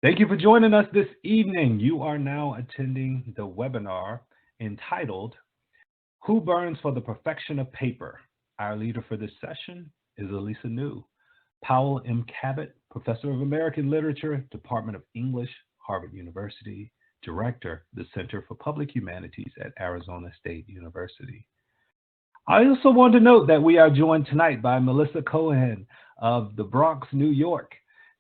Thank you for joining us this evening. You are now attending the webinar entitled Who Burns for the Perfection of Paper? Our leader for this session is Elisa New, Powell M. Cabot, Professor of American Literature, Department of English, Harvard University, Director, the Center for Public Humanities at Arizona State University. I also want to note that we are joined tonight by Melissa Cohen of the Bronx, New York,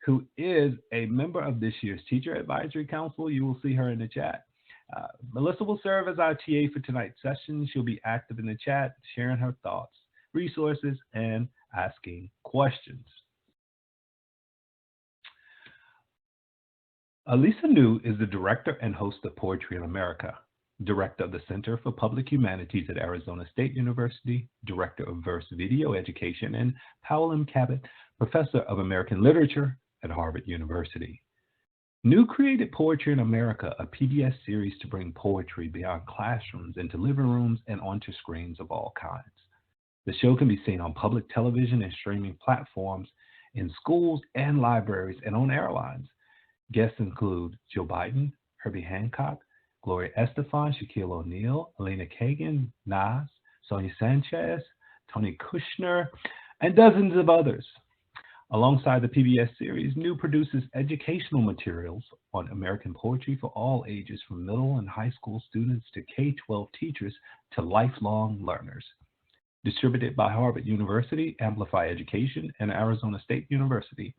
who is a member of this year's Teacher Advisory Council. You will see her in the chat. Melissa will serve as our TA for tonight's session. She'll be active in the chat, sharing her thoughts, resources, and asking questions. Elisa New is the director and host of Poetry in America, director of the Center for Public Humanities at Arizona State University, director of Verse Video Education, and Powell M. Cabot, professor of American Literature at Harvard University. New created Poetry in America, a PBS series to bring poetry beyond classrooms into living rooms and onto screens of all kinds. The show can be seen on public television and streaming platforms, in schools and libraries, and on airlines. Guests include Joe Biden, Herbie Hancock, Gloria Estefan, Shaquille O'Neal, Elena Kagan, Nas, Sonia Sanchez, Tony Kushner, and dozens of others. Alongside the PBS series, New produces educational materials on American poetry for all ages, from middle and high school students to K-12 teachers to lifelong learners. Distributed by Harvard University, Amplify Education, and Arizona State University.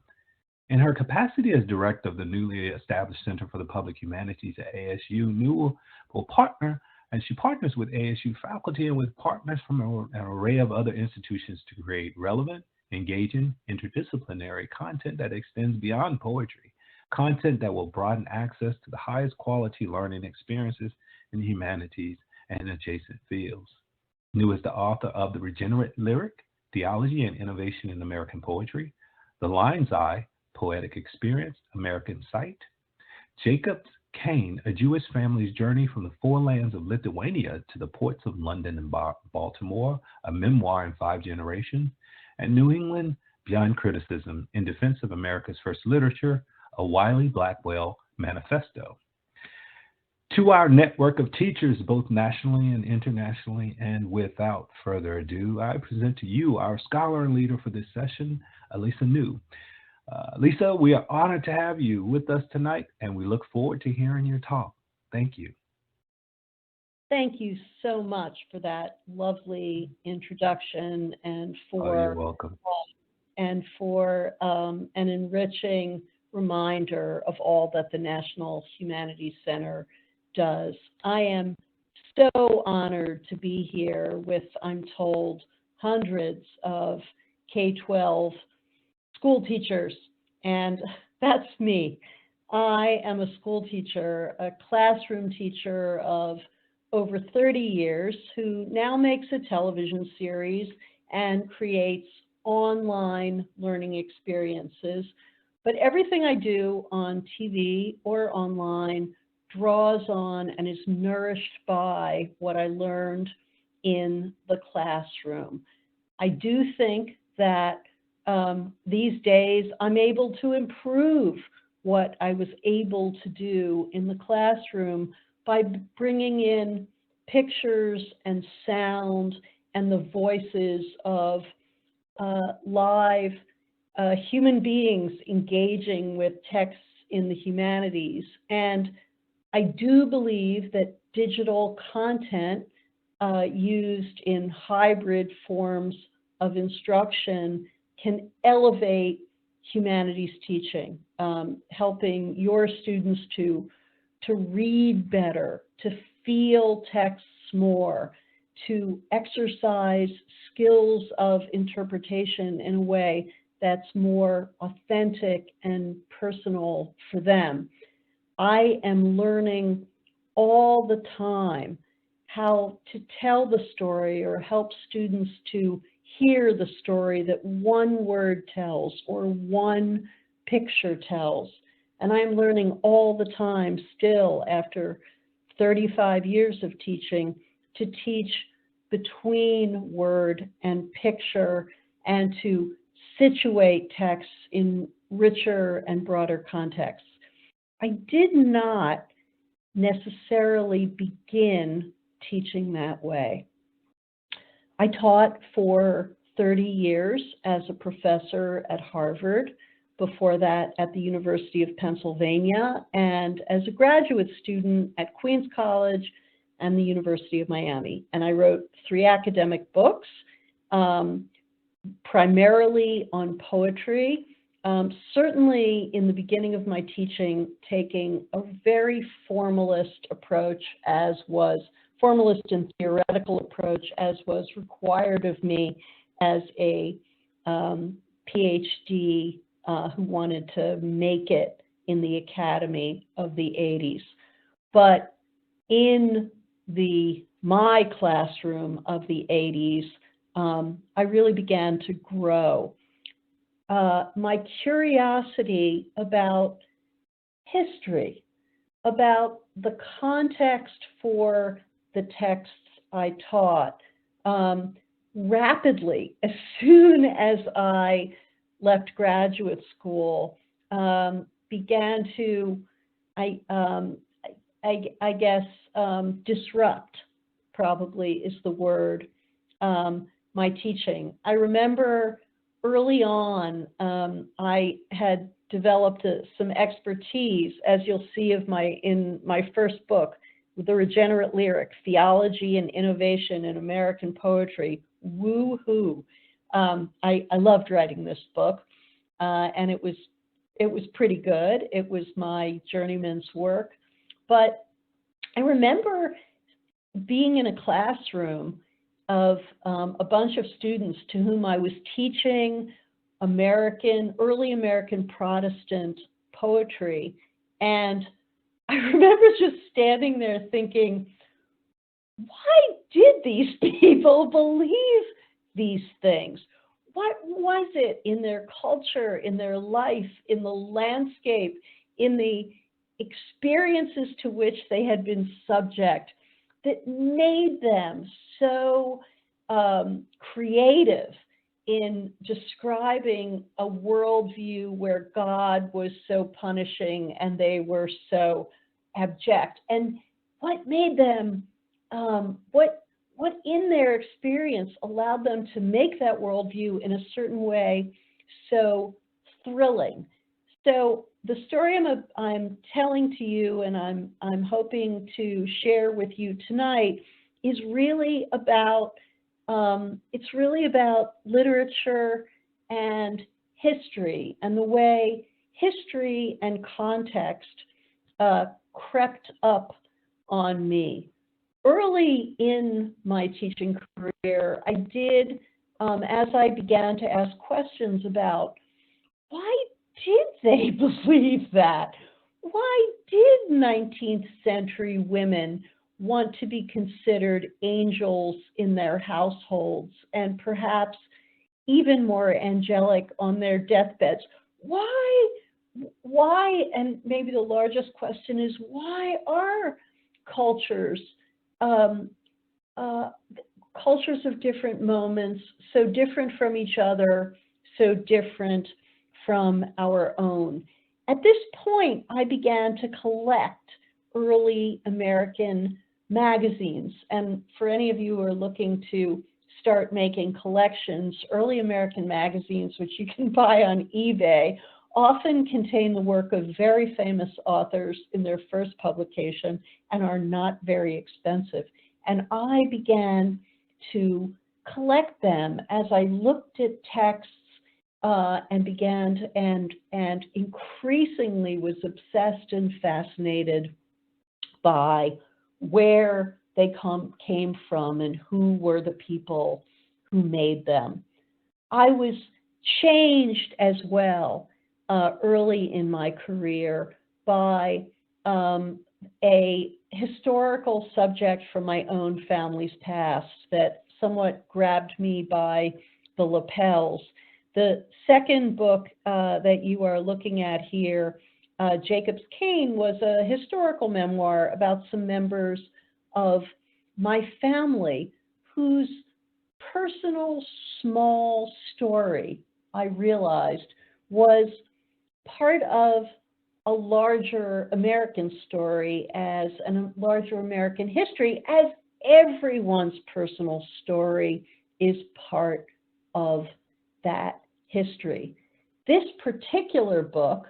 In her capacity as director of the newly established Center for the Public Humanities at ASU, New will partner, and she partners with ASU faculty and with partners from an array of other institutions to create relevant, engaging, interdisciplinary content that extends beyond poetry, content that will broaden access to the highest quality learning experiences in the humanities and adjacent fields. New is the author of The Regenerate Lyric, Theology and Innovation in American Poetry, The Lion's Eye, Poetic Experience, American Sight, Jacob's Cane, A Jewish Family's Journey from the Four Lands of Lithuania to the Ports of London and Baltimore, a memoir in 5 generations, and New England Beyond Criticism, In Defense of America's First Literature, a Wiley Blackwell manifesto. To our network of teachers, both nationally and internationally, and without further ado, I present to you our scholar and leader for this session, Elisa New. Lisa, we are honored to have you with us tonight, and we look forward to hearing your talk. Thank you. Thank you so much for that lovely introduction and for you're welcome. An enriching reminder of all that the National Humanities Center does. I am so honored to be here with, I'm told, hundreds of K-12 school teachers, and that's me. I am a school teacher, a classroom teacher of over 30 years, who now makes a television series and creates online learning experiences. But everything I do on TV or online draws on and is nourished by what I learned in the classroom. I do think that these days I'm able to improve what I was able to do in the classroom by bringing in pictures and sound and the voices of live human beings engaging with texts in the humanities. And I do believe that digital content used in hybrid forms of instruction can elevate humanities teaching, helping your students to read better, to feel texts more, to exercise skills of interpretation in a way that's more authentic and personal for them. I am learning all the time how to tell the story or help students to hear the story that one word tells or one picture tells. And I'm learning all the time still after 35 years of teaching to teach between word and picture and to situate texts in richer and broader contexts. I did not necessarily begin teaching that way. I taught for 30 years as a professor at Harvard, before that at the University of Pennsylvania, and as a graduate student at Queens College and the University of Miami. And I wrote 3 academic books, primarily on poetry, certainly in the beginning of my teaching, taking a very formalist approach, formalist and theoretical approach, as was required of me as a PhD who wanted to make it in the academy of the 80s. But in my classroom of the 80s, I really began to grow. My curiosity about history, about the context for the texts I taught, rapidly, as soon as I left graduate school, began to, I guess, disrupt, probably is the word, my teaching. I remember early on, I had developed some expertise, as you'll see in my first book, The Regenerate Lyric, Theology and Innovation in American Poetry. Woo-hoo. I loved writing this book, and it was pretty good. It was my journeyman's work. But I remember being in a classroom of a bunch of students to whom I was teaching early American Protestant poetry. And I remember just standing there thinking, why did these people believe these things? What was it in their culture, in their life, in the landscape, in the experiences to which they had been subject that made them so creative in describing a worldview where God was so punishing and they were so abject? And what made them, what in their experience allowed them to make that worldview in a certain way so thrilling? So the story I'm telling to you, and I'm hoping to share with you tonight, is really about it's really about literature and history, and the way history and context crept up on me. Early in my teaching career, I did, as I began to ask questions about why did they believe that? Why did 19th century women want to be considered angels in their households and perhaps even more angelic on their deathbeds? Why, and maybe the largest question is, why are cultures of different moments so different from each other, so different from our own? At this point, I began to collect early American magazines. And for any of you who are looking to start making collections, early American magazines, which you can buy on eBay, often contain the work of very famous authors in their first publication and are not very expensive. And I began to collect them as I looked at texts and began to, and increasingly was obsessed and fascinated by where they came from and who were the people who made them. I was changed as well early in my career by a historical subject from my own family's past that somewhat grabbed me by the lapels. The second book that you are looking at here, Jacob's Cane, was a historical memoir about some members of my family whose personal small story, I realized, was part of a larger American story, as a larger American history, as everyone's personal story is part of that history. This particular book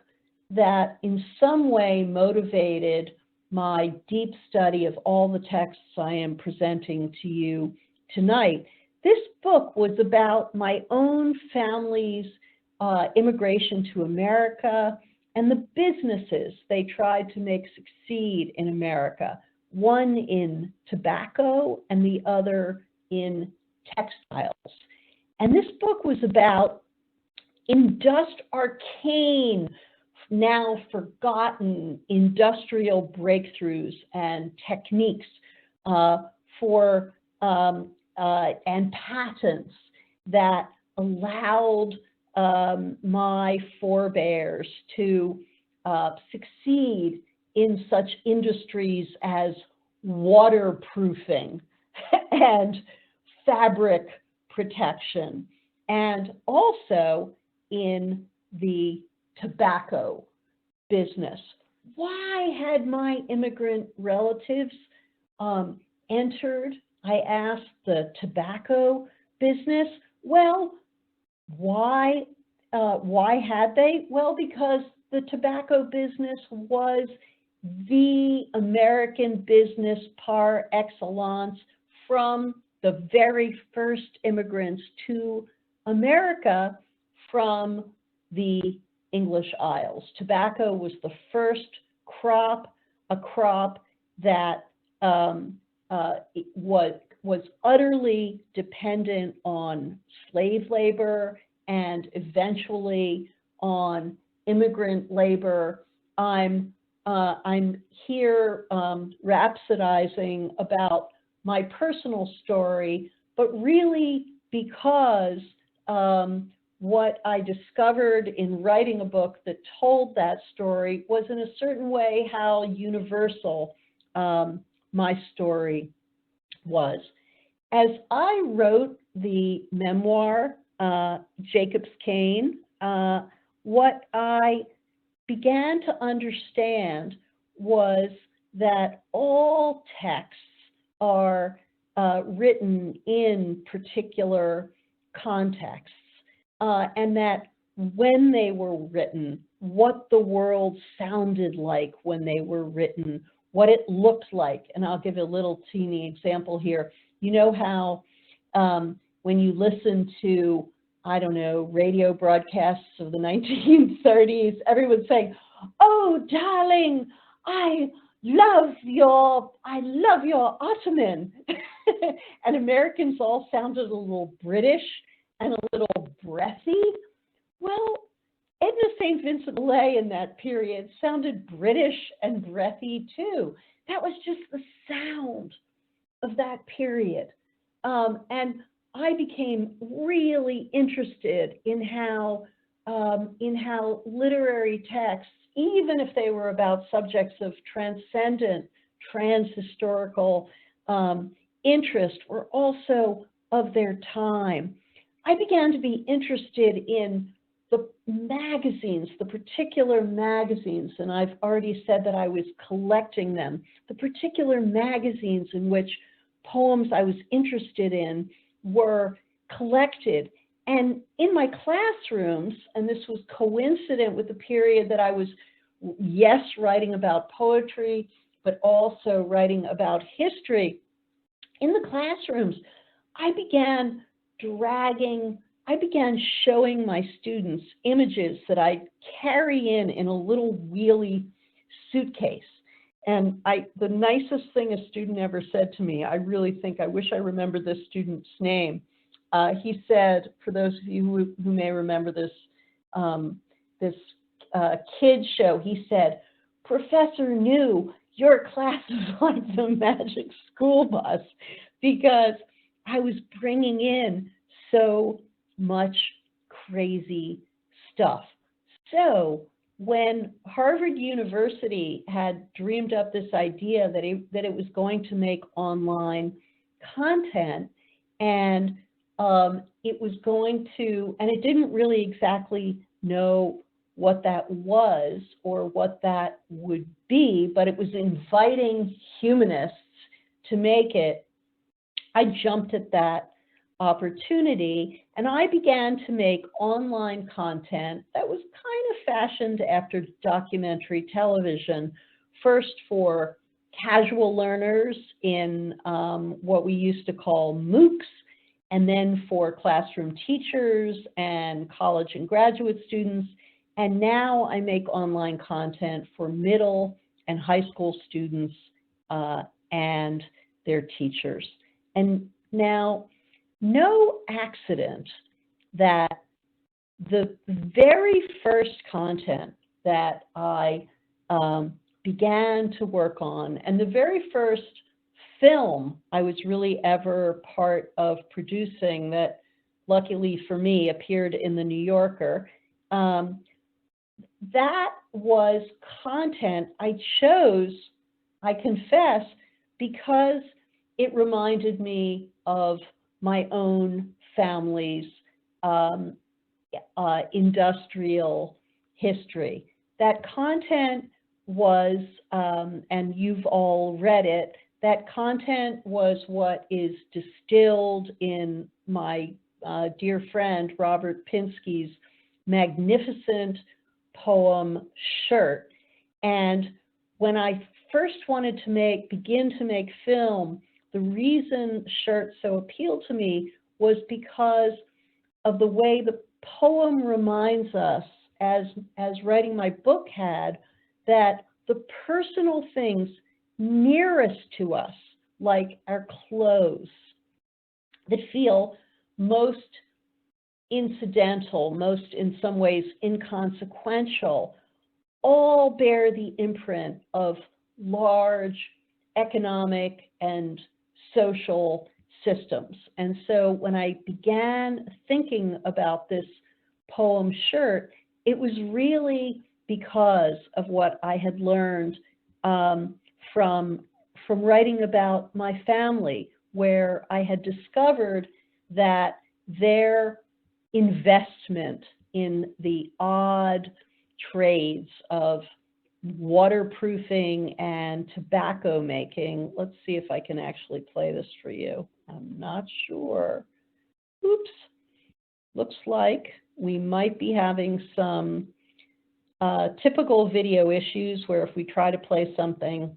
that in some way motivated my deep study of all the texts I am presenting to you tonight, this book was about my own family's immigration to America and the businesses they tried to make succeed in America, one in tobacco and the other in textiles. And this book was about arcane, now forgotten industrial breakthroughs and techniques and patents that allowed my forebears to succeed in such industries as waterproofing and fabric protection, and also in the tobacco business. Why had my immigrant relatives entered, I asked, the tobacco business? Well, why had they? Well, because the tobacco business was the American business par excellence from the very first immigrants to America from the English Isles. Tobacco was the first crop, a crop that was utterly dependent on slave labor and eventually on immigrant labor. I'm here rhapsodizing about my personal story, but really because what I discovered in writing a book that told that story was in a certain way how universal my story was. As I wrote the memoir, Jacob's Cane, what I began to understand was that all texts are written in particular contexts, and that when they were written, what the world sounded like when they were written, what it looked like. And I'll give a little teeny example here. You know how when you listen to, I don't know, radio broadcasts of the 1930s, everyone's saying, "Oh, darling, I love your Ottoman." And Americans all sounded a little British and a little breathy. Well, Edna St. Vincent Millay in that period sounded British and breathy too. That was just the sound of that period. And I became really interested in how literary texts, even if they were about subjects of transcendent, transhistorical interest, were also of their time. I began to be interested in the magazines, the particular magazines, and I've already said that I was collecting them, the particular magazines in which poems I was interested in were collected. And in my classrooms, and this was coincident with the period that I was, yes, writing about poetry, but also writing about history, in the classrooms, I began showing my students images that I carry in a little wheelie suitcase. And the nicest thing a student ever said to me, I wish I remember this student's name. He said, for those of you who may remember this kids show, he said, "Professor New, your class is like the magic school bus," because I was bringing in so much crazy stuff. So when Harvard University had dreamed up this idea that it was going to make online content, and it was going to, and it didn't really exactly know what that was or what that would be, but it was inviting humanists to make it. I jumped at that opportunity, and I began to make online content that was kind of fashioned after documentary television, first for casual learners in what we used to call MOOCs, and then for classroom teachers and college and graduate students. And now I make online content for middle and high school students and their teachers. And now, no accident that the very first content that I began to work on, and the very first film I was really ever part of producing that, luckily for me, appeared in the New Yorker, that was content I chose, I confess, because it reminded me of my own family's industrial history. That content was, and you've all read it, that content was what is distilled in my dear friend Robert Pinsky's magnificent poem, Shirt. And when I first wanted to begin to make film, the reason Shirt so appealed to me was because of the way the poem reminds us, as writing my book had, that the personal things nearest to us, like our clothes, that feel most incidental, most in some ways inconsequential, all bear the imprint of large economic and social systems. And so when I began thinking about this poem, Shirt, it was really because of what I had learned from writing about my family, where I had discovered that their investment in the odd trades of waterproofing and tobacco making. Let's see if I can actually play this for you. I'm not sure. Oops. Looks like we might be having some typical video issues where if we try to play something,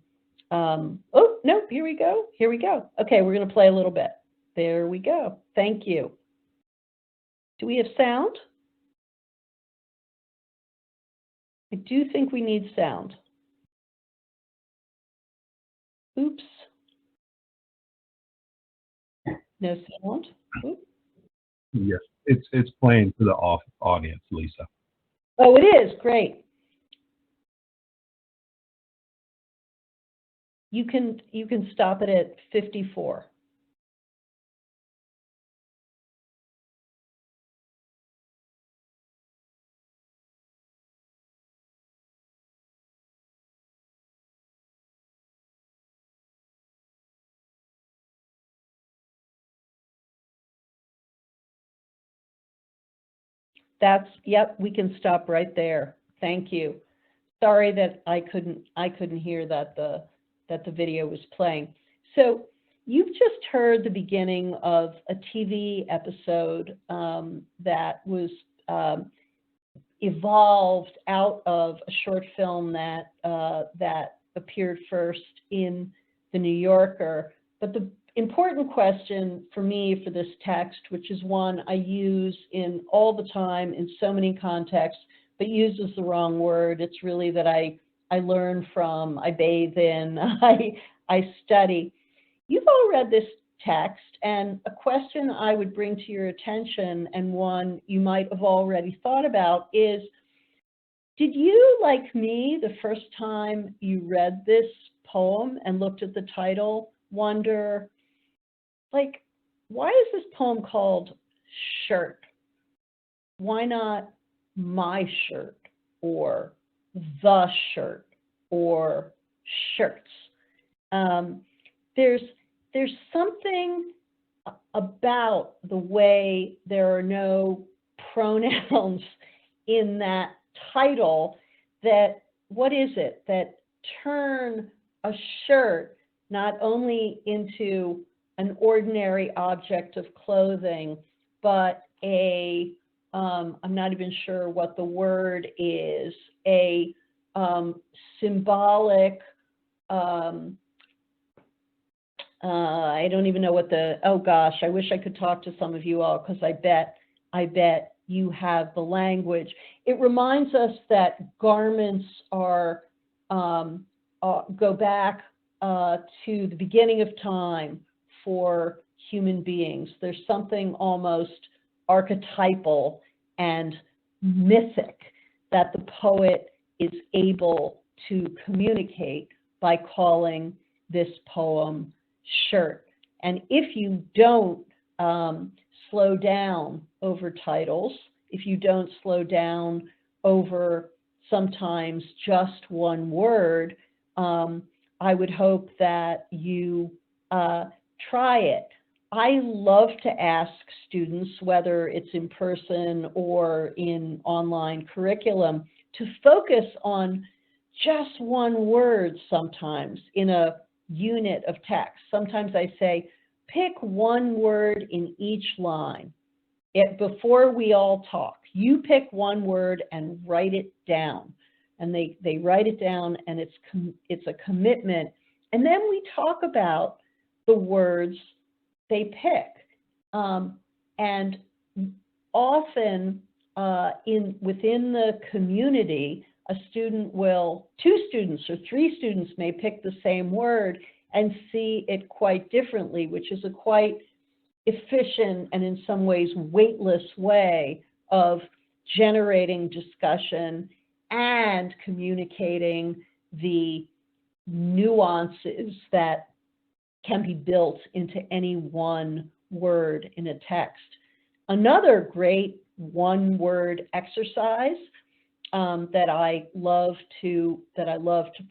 oh, no, here we go. Here we go. Okay, we're going to play a little bit. There we go. Thank you. Do we have sound? I do think we need sound. Oops. No sound? Oops. Yes, it's playing to the audience, Lisa. Oh, it is. Great. You can stop it at 54. Yep, we can stop right there. Thank you. Sorry that I couldn't hear that the video was playing. So you've just heard the beginning of a TV episode that was evolved out of a short film that that appeared first in the New Yorker. But the important question for me for this text, which is one I use in all the time in so many contexts, but uses the wrong word. It's really that I learn from, I bathe in, I study. You've all read this text, and a question I would bring to your attention, and one you might have already thought about, is, did you, like me, the first time you read this poem and looked at the title, wonder, like, why is this poem called Shirt? Why not my shirt, or the shirt, or shirts? There's something about the way there are no pronouns in that title that, what is it, that turn a shirt not only into an ordinary object of clothing, but I'm not even sure what the word is, a symbolic, I don't even know what oh gosh, I wish I could talk to some of you all, because I bet you have the language. It reminds us that garments are, go back to the beginning of time for human beings. There's something almost archetypal and mythic that the poet is able to communicate by calling this poem Shirt. And if you don't slow down over titles, if you don't slow down over sometimes just one word, I would hope that you try it. I love to ask students, whether it's in person or in online curriculum, to focus on just one word sometimes in a unit of text. Sometimes I say, pick one word in each line. Before we all talk, you pick one word and write it down. And they write it down, and it's a commitment. And then we talk about the words they pick. And often within the community, two students or three students may pick the same word and see it quite differently, which is a quite efficient and in some ways weightless way of generating discussion and communicating the nuances that can be built into any one word in a text. Another great one-word exercise that I love to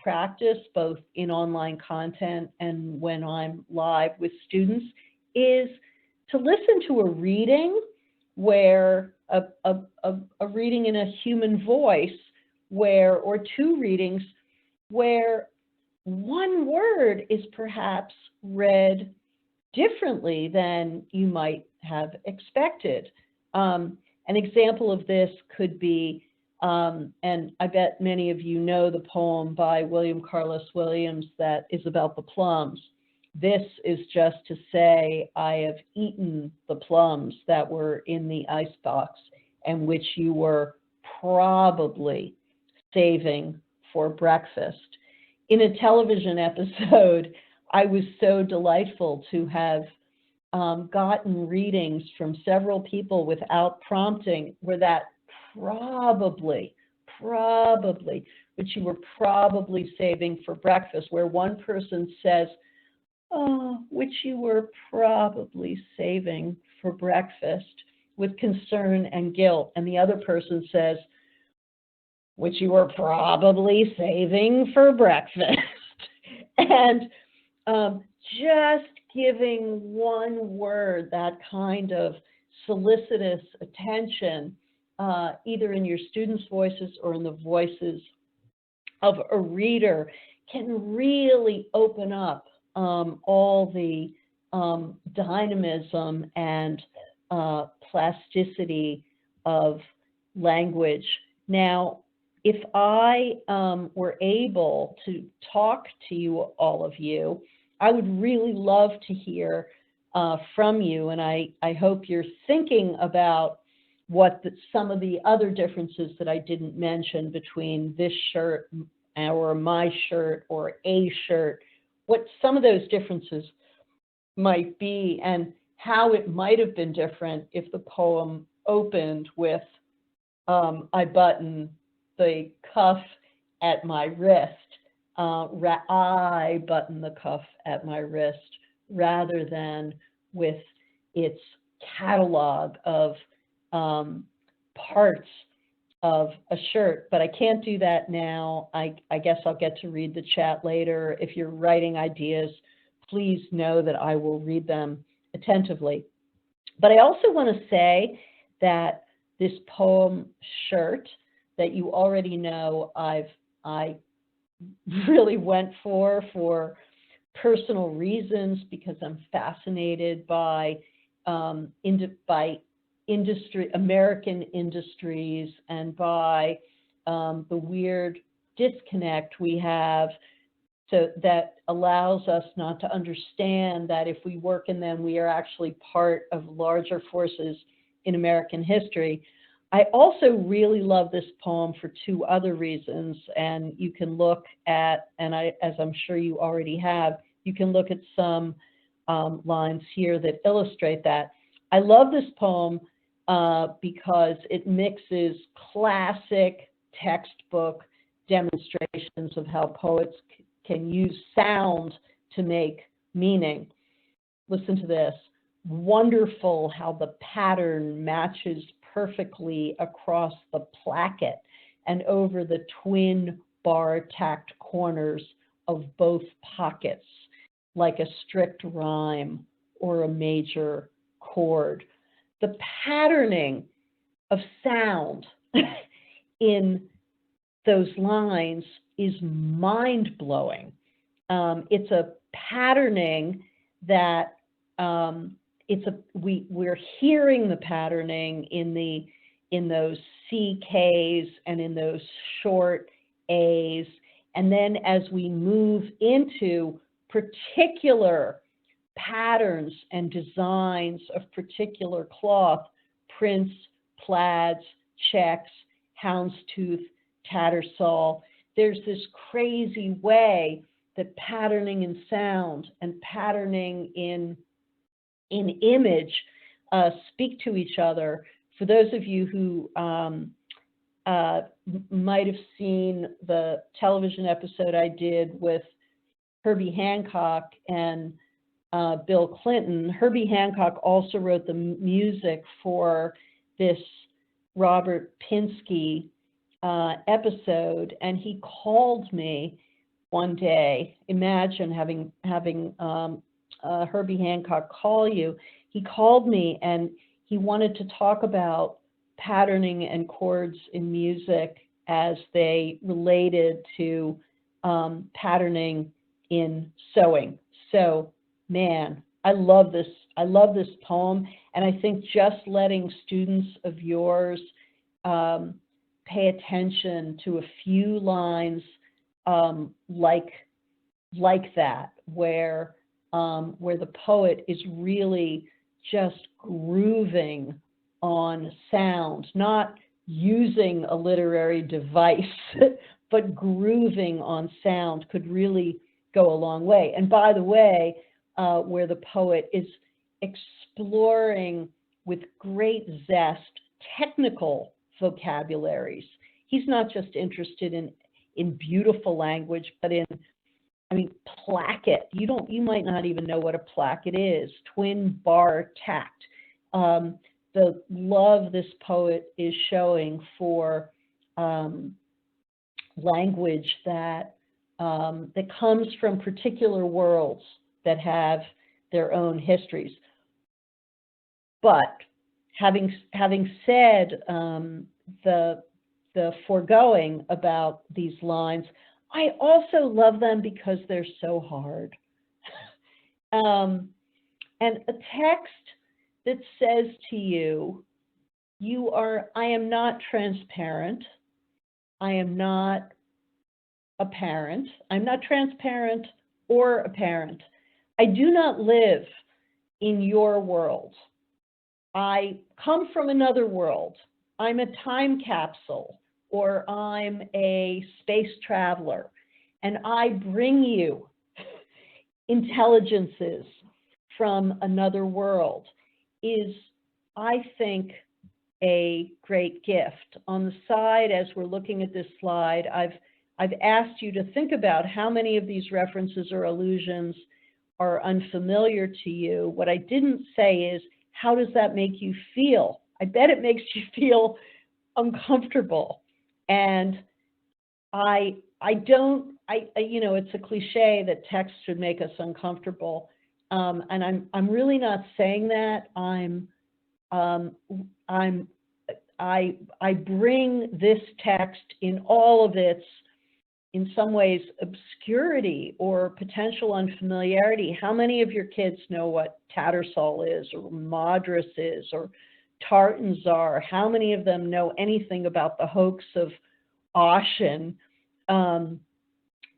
practice both in online content and when I'm live with students is to listen to a reading where a reading in a human voice or two readings where one word is perhaps read differently than you might have expected. An example of this could be, and I bet many of you know the poem by William Carlos Williams that is about the plums. This is just to say, I have eaten the plums that were in the icebox and which you were probably saving for breakfast. In a television episode, I was so delightful to have gotten readings from several people without prompting where that probably, which you were probably saving for breakfast, where one person says, oh, which you were probably saving for breakfast, with concern and guilt. And the other person says, which you were probably saving for breakfast. And just giving one word that kind of solicitous attention, either in your students' voices or in the voices of a reader, can really open up all the dynamism and plasticity of language. Now, if I were able to talk to you, all of you, I would really love to hear from you, and I hope you're thinking about what some of the other differences that I didn't mention between this shirt or my shirt or a shirt, what some of those differences might be and how it might have been different if the poem opened with I button the cuff at my wrist, I button the cuff at my wrist, rather than with its catalog of parts of a shirt. But I can't do that now. I guess I'll get to read the chat later. If you're writing ideas, please know that I will read them attentively. But I also want to say that this poem, Shirt, that you already know I really went for personal reasons, because I'm fascinated by industry, American industries, and by the weird disconnect we have, so that allows us not to understand that if we work in them, we are actually part of larger forces in American history. I also really love this poem for two other reasons, and you can look at, as I'm sure you already have, you can look at some lines here that illustrate that. I love this poem because it mixes classic textbook demonstrations of how poets can use sound to make meaning. Listen to this. Wonderful how the pattern matches perfectly across the placket and over the twin bar tacked corners of both pockets, like a strict rhyme or a major chord. The patterning of sound in those lines is mind-blowing. It's a patterning that we're hearing the patterning in those CKs and in those short A's, and then as we move into particular patterns and designs of particular cloth, prints, plaids, checks, houndstooth, tattersall, there's this crazy way that patterning in sound and patterning in image speak to each other. For those of you who might have seen the television episode I did with Herbie Hancock and Bill Clinton, Herbie Hancock also wrote the music for this Robert Pinsky episode, and he called me one day. Imagine having Herbie Hancock call you. He called me and he wanted to talk about patterning and chords in music as they related to patterning in sewing. So, man, I love this poem, and I think just letting students of yours pay attention to a few lines like that, where the poet is really just grooving on sound, not using a literary device, but grooving on sound could really go a long way. And by the way, where the poet is exploring with great zest technical vocabularies. He's not just interested in beautiful language, but in, placket. You might not even know what a placket is. Twin bar tacked. The love this poet is showing for language that comes from particular worlds that have their own histories. But having said the foregoing about these lines, I also love them because they're so hard. And a text that says to you, I am not transparent. I am not apparent. I'm not transparent or apparent. I do not live in your world. I come from another world. I'm a time capsule, or I'm a space traveler, and I bring you intelligences from another world is, I think, a great gift. On the side, as we're looking at this slide, I've asked you to think about how many of these references or allusions are unfamiliar to you. What I didn't say is, how does that make you feel? I bet it makes you feel uncomfortable. And it's a cliche that text should make us uncomfortable. And I'm really not saying that. I bring this text in all of its, in some ways, obscurity or potential unfamiliarity. How many of your kids know what Tattersall is, or Madras is, or Tartanzar? How many of them know anything about the hoax of Ashen?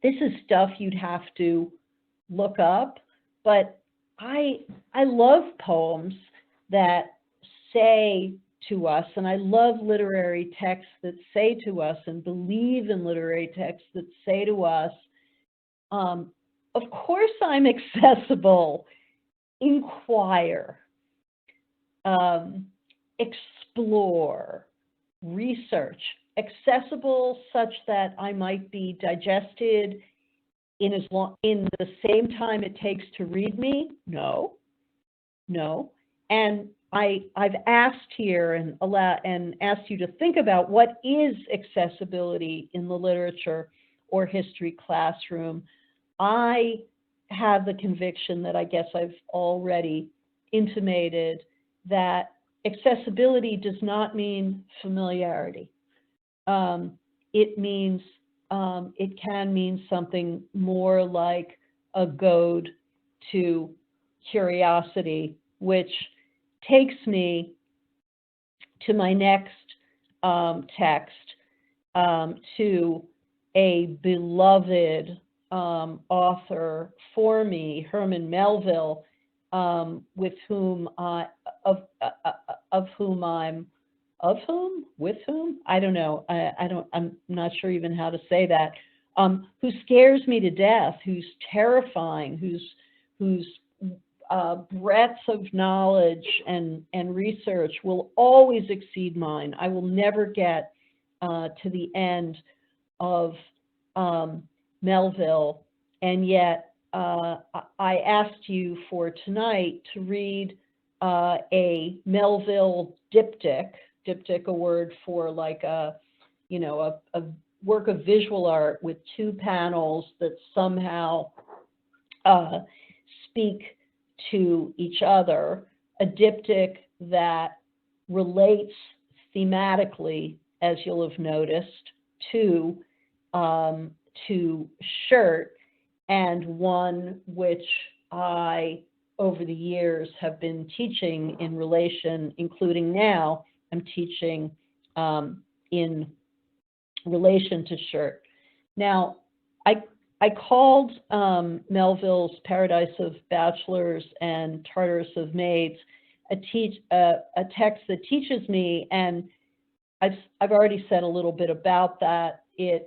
This is stuff you'd have to look up, but I love poems that say to us, and I love literary texts that say to us, and believe in literary texts that say to us, of course I'm accessible. Inquire, explore, research. Accessible such that I might be digested in the same time it takes to read me? No. And I've asked here and asked you to think about what is accessibility in the literature or history classroom. I have the conviction that I guess I've already intimated, that accessibility does not mean familiarity. It can mean something more like a goad to curiosity, which takes me to my next text, to a beloved author for me, Herman Melville, with whom I don't know. I'm not sure even how to say that. Who scares me to death? Who's terrifying? Whose breadth of knowledge and research will always exceed mine. I will never get to the end of Melville, and yet I asked you for tonight to read a Melville diptych. Diptych, a word for like a work of visual art with two panels that somehow speak to each other. A diptych that relates thematically, as you'll have noticed, to shirt, and one which I, over the years, have been teaching in relation, including now, I'm teaching in relation to shirt. Now, I called Melville's Paradise of Bachelors and Tartarus of Maids a text that teaches me, and I've already said a little bit about that. These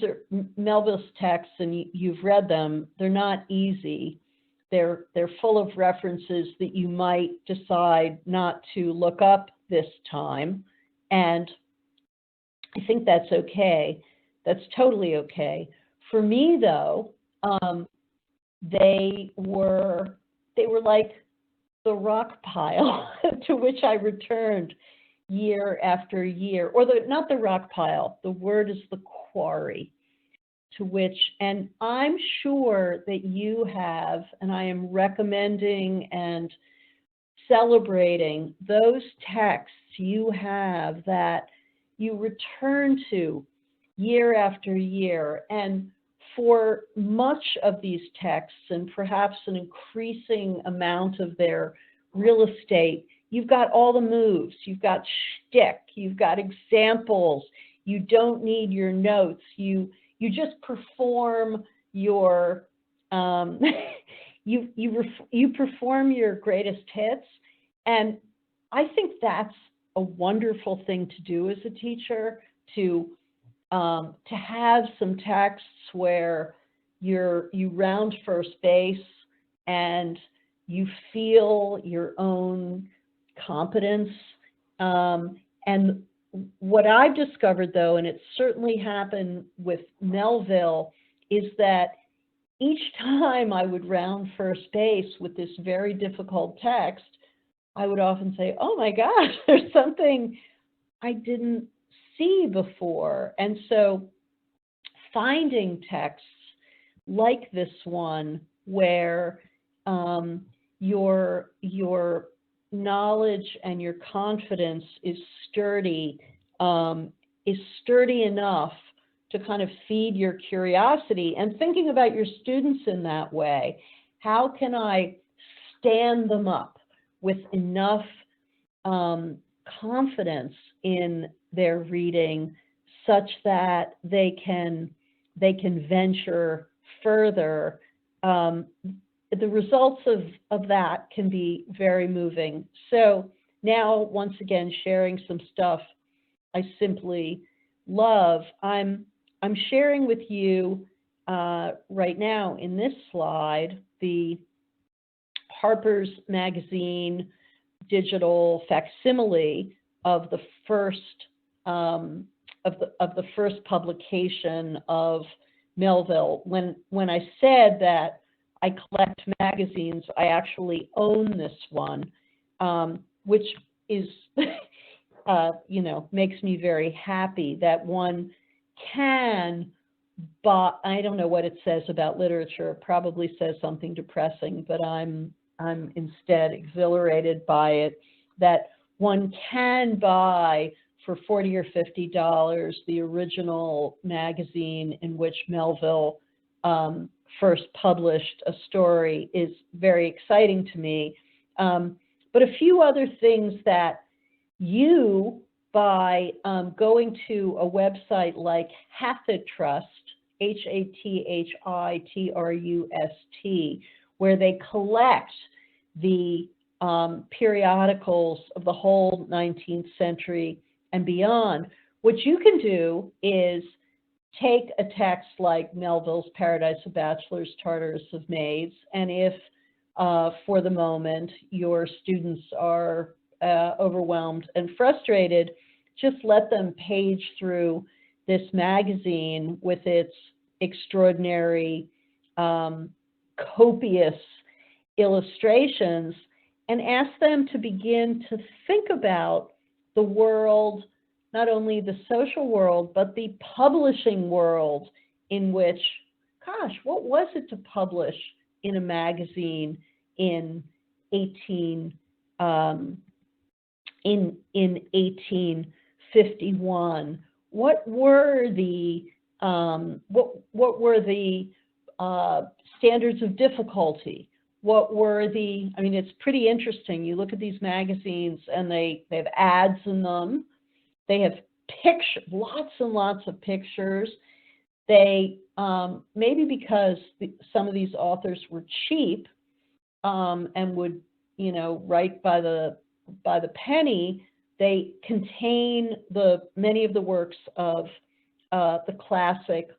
are Melville's texts, and you've read them. They're not easy. They're full of references that you might decide not to look up this time, and I think that's okay. That's totally okay. For me, though, they were like the rock pile to which I returned year after year, or not the rock pile. The word is the quarry. To which, and I'm sure that you have, and I am recommending and celebrating those texts you have that you return to year after year. And for much of these texts, and perhaps an increasing amount of their real estate, you've got all the moves, you've got shtick, you've got examples, you don't need your notes, you just perform your you perform your greatest hits. And I think that's a wonderful thing to do as a teacher, to have some texts where you round first base and you feel your own competence. And what I've discovered, though, and it certainly happened with Melville, is that each time I would round first base with this very difficult text, I would often say, oh my gosh, there's something I didn't see before. And so finding texts like this one, where you're knowledge and your confidence is sturdy enough to kind of feed your curiosity, and thinking about your students in that way. How can I stand them up with enough confidence in their reading such that they can venture further? The results of that can be very moving. So now, once again, sharing some stuff I simply love. I'm sharing with you right now in this slide the Harper's Magazine digital facsimile of the first publication of Melville. When I said that I collect magazines, I actually own this one, which is makes me very happy that one can buy. I don't know what it says about literature. It probably says something depressing, but I'm instead exhilarated by it, that one can buy for $40 or $50 the original magazine in which Melville first published a story is very exciting to me. But a few other things that you, by going to a website like Hathitrust, Hathitrust, where they collect the periodicals of the whole 19th century and beyond, what you can do is take a text like Melville's Paradise of Bachelors, Tartarus of Maids, and if for the moment your students are overwhelmed and frustrated, just let them page through this magazine with its extraordinary, copious illustrations, and ask them to begin to think about the world, not only the social world, but the publishing world, in which, gosh, what was it to publish in a magazine in 1851? What were the standards of difficulty? What were the? I mean, it's pretty interesting. You look at these magazines, and they have ads in them. They have pictures, lots and lots of pictures. They maybe because some of these authors were cheap and would, write by the penny, they contain many of the works of the classic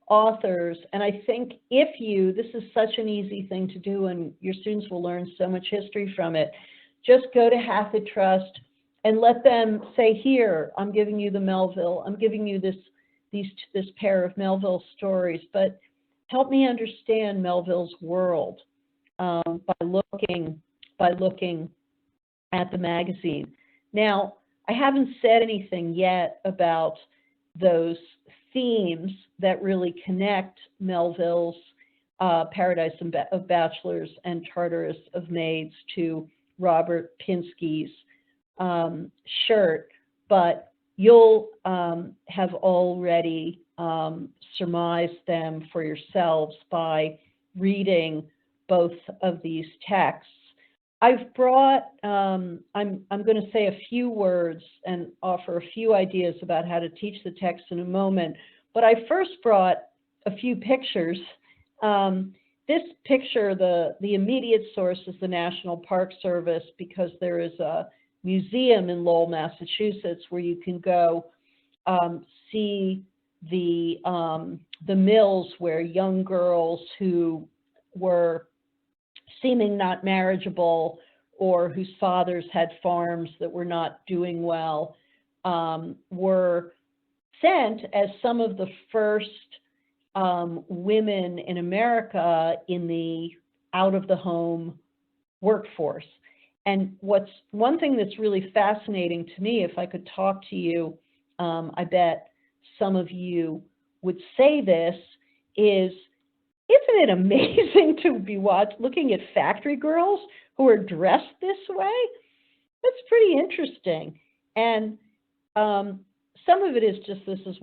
authors. And I think this is such an easy thing to do, and your students will learn so much history from it. Just go to Hathitrust and let them say, here, I'm giving you the Melville, I'm giving you this pair of Melville stories, but help me understand Melville's world by looking at the magazine. Now, I haven't said anything yet about those themes that really connect Melville's Paradise of Bachelors and Tartarus of Maids to Robert Pinsky's shirt, but you'll have already surmised them for yourselves by reading both of these texts. I've brought, I'm going to say a few words and offer a few ideas about how to teach the text in a moment, but I first brought a few pictures. This picture, the immediate source is the National Park Service, because there is a museum in Lowell, Massachusetts, where you can go see the mills where young girls who were seeming not marriageable, or whose fathers had farms that were not doing well, were sent as some of the first women in America in the out-of-the-home workforce. And one thing that's really fascinating to me, if I could talk to you, I bet some of you would say this, is, isn't it amazing to be looking at factory girls who are dressed this way? That's pretty interesting. And some of it is just this is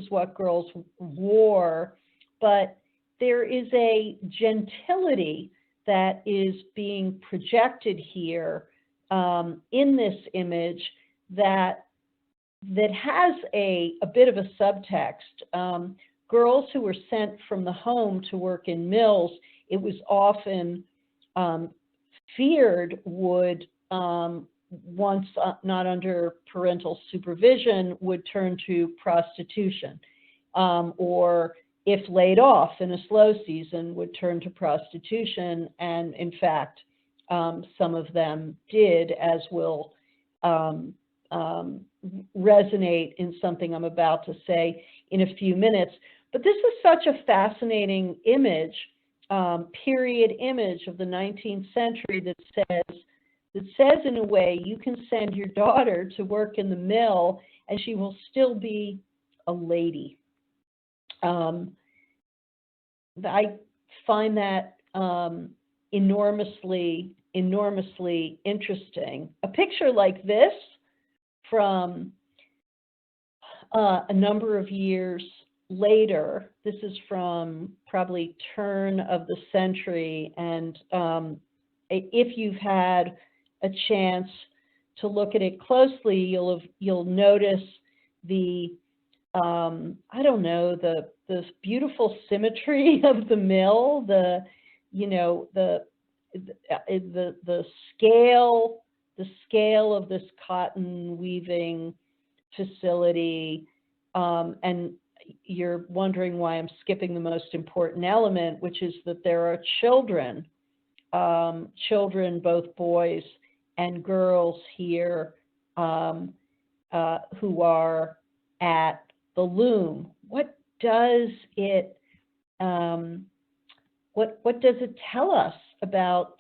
what girls wore, but there is a gentility that is being projected here in this image that has a bit of a subtext. Girls who were sent from the home to work in mills, it was often feared would, once not under parental supervision, would turn to prostitution, or if laid off in a slow season, would turn to prostitution. And in fact, some of them did, as will resonate in something I'm about to say in a few minutes. But this is such a fascinating image, period image of the 19th century that says in a way, you can send your daughter to work in the mill and she will still be a lady. I find that enormously interesting. A picture like this from a number of years later, this is from probably turn of the century, and if you've had a chance to look at it closely, you'll notice the I don't know, the beautiful symmetry of the mill, the scale of this cotton weaving facility, and you're wondering why I'm skipping the most important element, which is that there are children, both boys and girls here, who are at the loom. What does it tell us about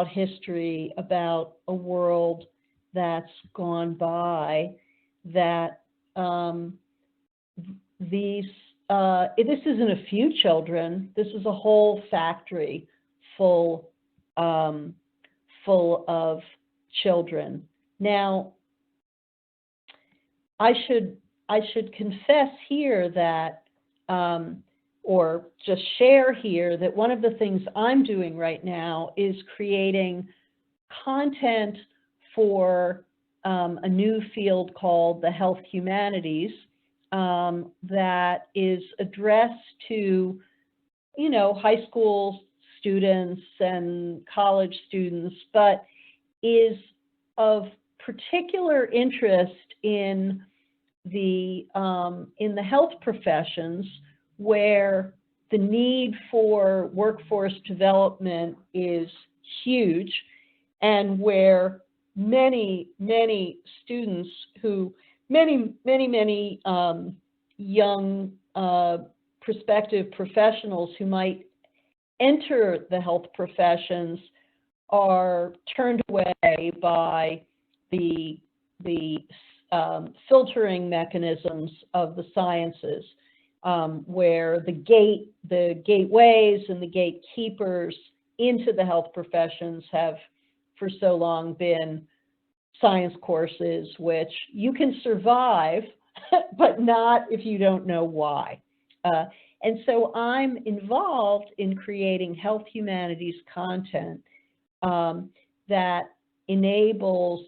history, about a world that's gone by, that this isn't a few children, this is a whole factory full of children. Now, I should confess here that, or just share here, that one of the things I'm doing right now is creating content for a new field called the health humanities, that is addressed to, high school students and college students, but is of particular interest in the health professions, where the need for workforce development is huge, and where many students who, many young prospective professionals who might enter the health professions are turned away by the filtering mechanisms of the sciences, where the gateways and the gatekeepers into the health professions have for so long been science courses, which you can survive, but not if you don't know why. And so I'm involved in creating health humanities content that enables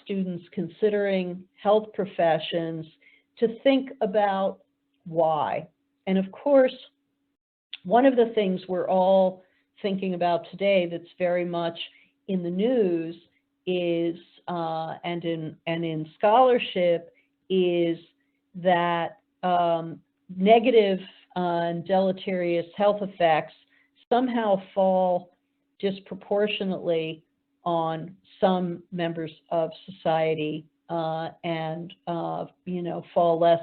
students considering health professions to think about why. And of course, one of the things we're all thinking about today that's very much in the news is, and in scholarship, is that negative and deleterious health effects somehow fall disproportionately on some members of society, and fall less,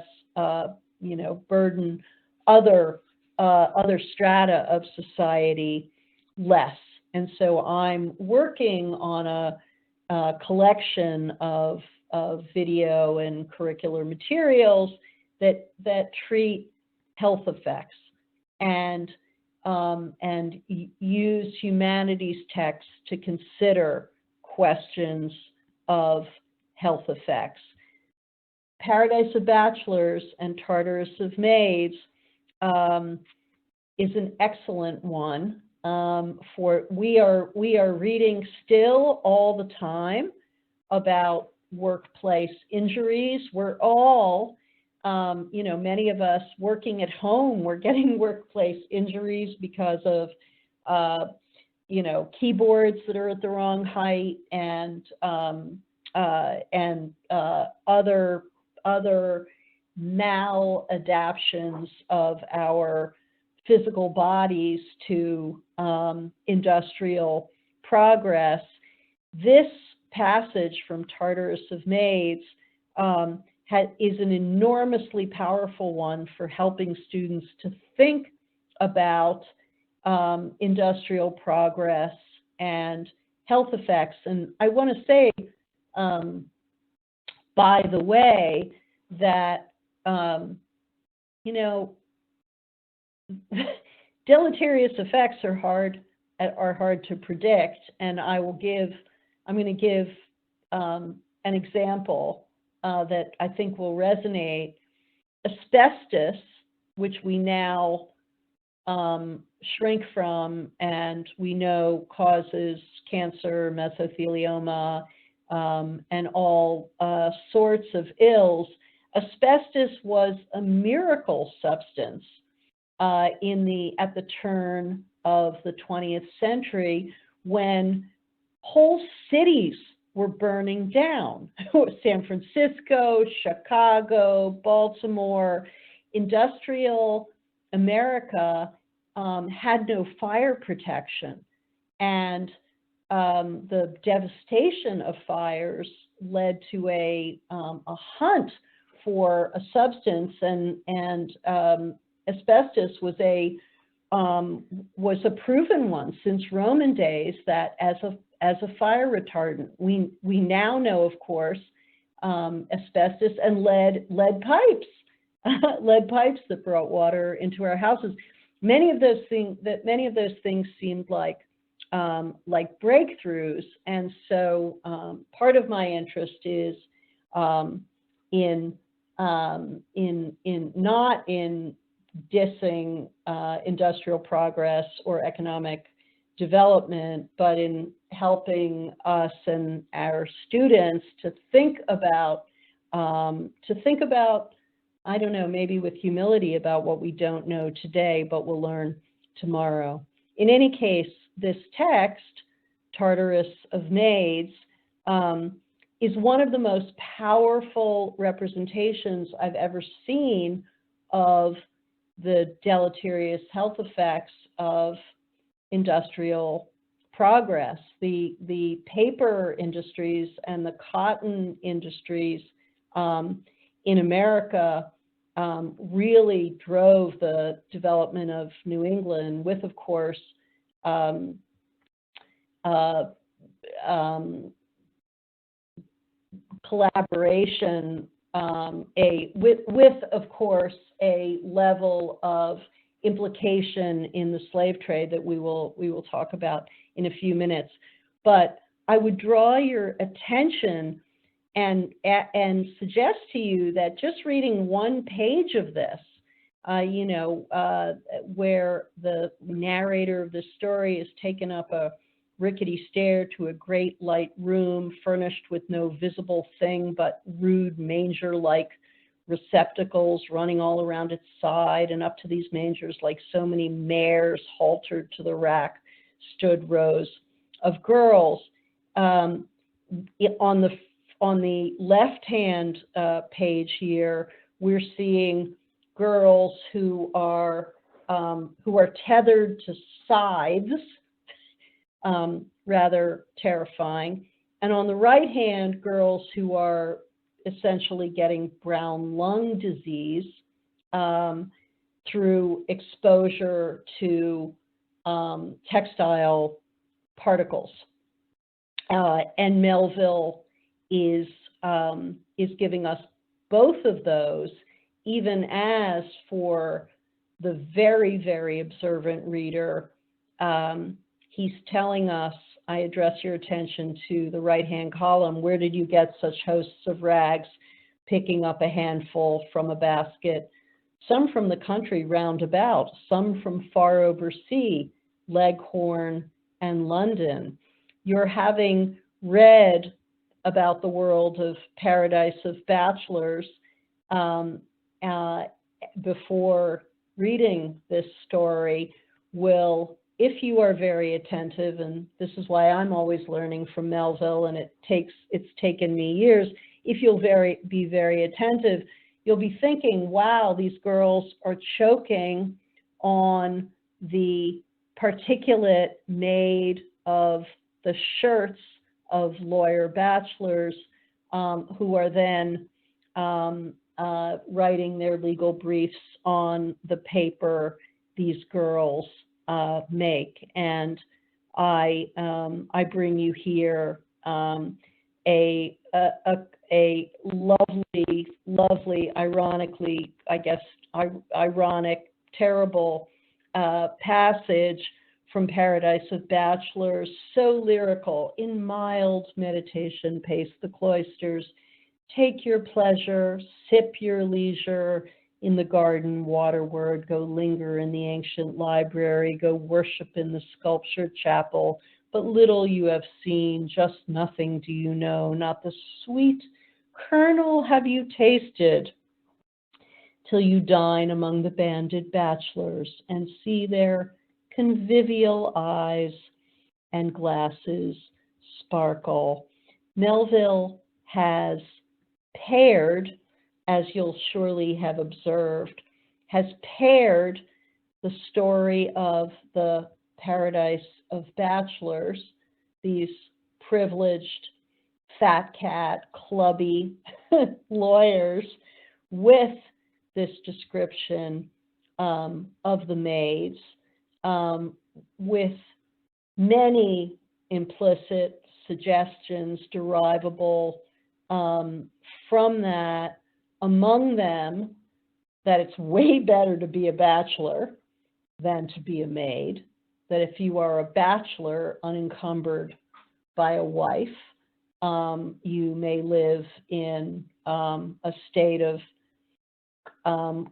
burden other strata of society less. And so I'm working on a collection of video and curricular materials that treat health effects and use humanities texts to consider questions of health effects. Paradise of Bachelors and Tartarus of Maids is an excellent one. We are reading still all the time about workplace injuries. We're all, many of us working at home, we're getting workplace injuries because of, keyboards that are at the wrong height and other maladaptations of our physical bodies to industrial progress. This passage from Tartarus of Maids is an enormously powerful one for helping students to think about industrial progress and health effects. And I want to say, by the way, that, deleterious effects are hard to predict. And I'm going to give an example that I think will resonate. Asbestos, which we now shrink from and we know causes cancer, mesothelioma, and all sorts of ills. Asbestos was a miracle substance at the turn of the 20th century when whole cities were burning down. San Francisco, Chicago, Baltimore, industrial America had no fire protection. And the devastation of fires led to a hunt for a substance, and asbestos was a proven one since Roman days that as a fire retardant. We now know, of course, asbestos and lead pipes, lead pipes that brought water into our houses. Many of those things seemed like breakthroughs, and so part of my interest is in not in dissing industrial progress or economic development, but in helping us and our students to think about I don't know, maybe with humility about what we don't know today, but we'll learn tomorrow. In any case, this text, Tartarus of Maids, is one of the most powerful representations I've ever seen of the deleterious health effects of industrial progress. The paper industries and the cotton industries in America really drove the development of New England with, of course, collaboration, with, of course, a level of implication in the slave trade that we will talk about in a few minutes. But I would draw your attention and suggest to you that just reading one page of this, where the narrator of the story is taken up a rickety stair to a great light room furnished with no visible thing but rude manger-like receptacles running all around its side, and up to these mangers, like so many mares haltered to the rack, stood rows of girls. On the left-hand page here, we're seeing girls who are tethered to scythes, rather terrifying. And on the right hand, girls who are essentially getting brown lung disease through exposure to textile particles. And Melville is giving us both of those, even as for the very, very observant reader, he's telling us I address your attention to the right-hand column. Where did you get such hosts of rags, picking up a handful from a basket? Some from the country round about, some from far over sea, Leghorn and London. You're having read about the world of Paradise of Bachelors before reading this story will, if you are very attentive, and this is why I'm always learning from Melville, and it's taken me years, if you'll be very attentive, you'll be thinking, wow, these girls are choking on the particulate made of the shirts of lawyer bachelors who are then writing their legal briefs on the paper these girls make. And I bring you here a lovely, ironically, I guess, ironic, terrible passage from Paradise of Bachelors, so lyrical, in mild meditation pace the cloisters, take your pleasure, sip your leisure, in the garden waterward, go linger in the ancient library, go worship in the sculptured chapel, but little you have seen, just nothing do you know, not the sweet kernel have you tasted, till you dine among the banded bachelors and see their convivial eyes and glasses sparkle. Melville has paired, as you'll surely have observed, has paired the story of the Paradise of Bachelors, these privileged, fat cat, clubby lawyers, with this description of the maids, with many implicit suggestions derivable from that, among them that it's way better to be a bachelor than to be a maid, that if you are a bachelor unencumbered by a wife, you may live in a state of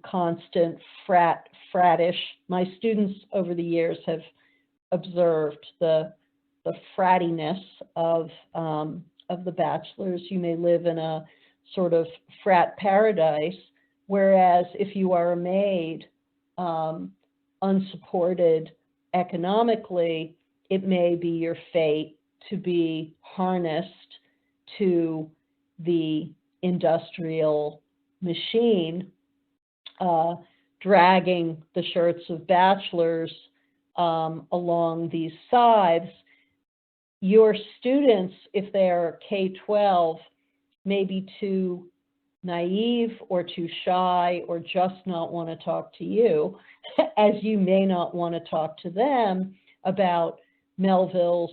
constant frattish. My students over the years have observed the frattiness of the bachelors. You may live in a sort of frat paradise, whereas if you are a maid, unsupported economically, it may be your fate to be harnessed to the industrial machine, dragging the shirts of bachelors along these scythes. Your students, if they are K-12, may be too naive or too shy or just not want to talk to you, as you may not want to talk to them about Melville's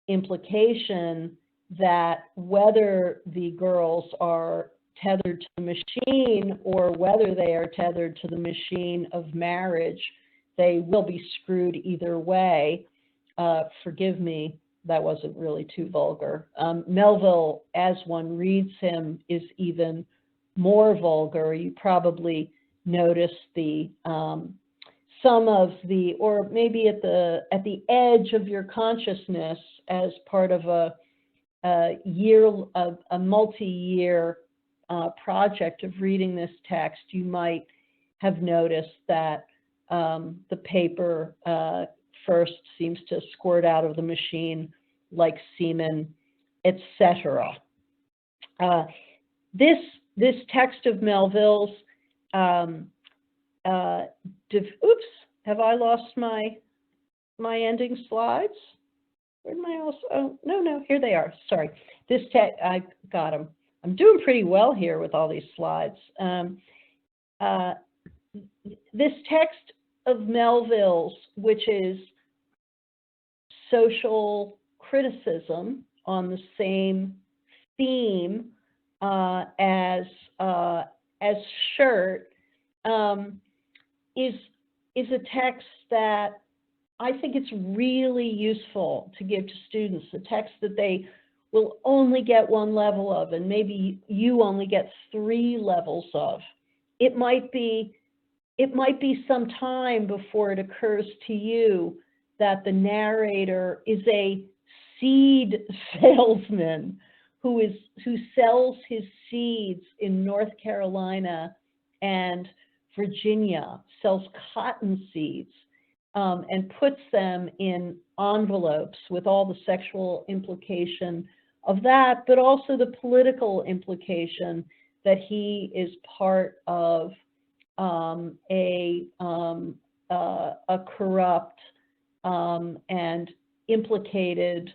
implication that whether the girls are tethered to the machine or whether they are tethered to the machine of marriage, they will be screwed either way. Forgive me, that wasn't really too vulgar. Melville, as one reads him, is even more vulgar. You probably noticed the some of the, or maybe at the edge of your consciousness, as part of a multi-year project of reading this text, you might have noticed that the paper first seems to squirt out of the machine like semen, etc. This text of Melville's, oops, have I lost my ending slides? Where did my else? Oh, no, here they are. Sorry. This text, I got them. I'm doing pretty well here with all these slides. This text of Melville's, which is social criticism on the same theme as Shirt, is a text that I think it's really useful to give to students a text that they will only get one level of, and maybe you only get 3 levels of. It might be some time before it occurs to you that the narrator is a seed salesman who sells his seeds in North Carolina and Virginia, sells cotton seeds, and puts them in envelopes with all the sexual implication of that, but also the political implication that he is part of a corrupt and implicated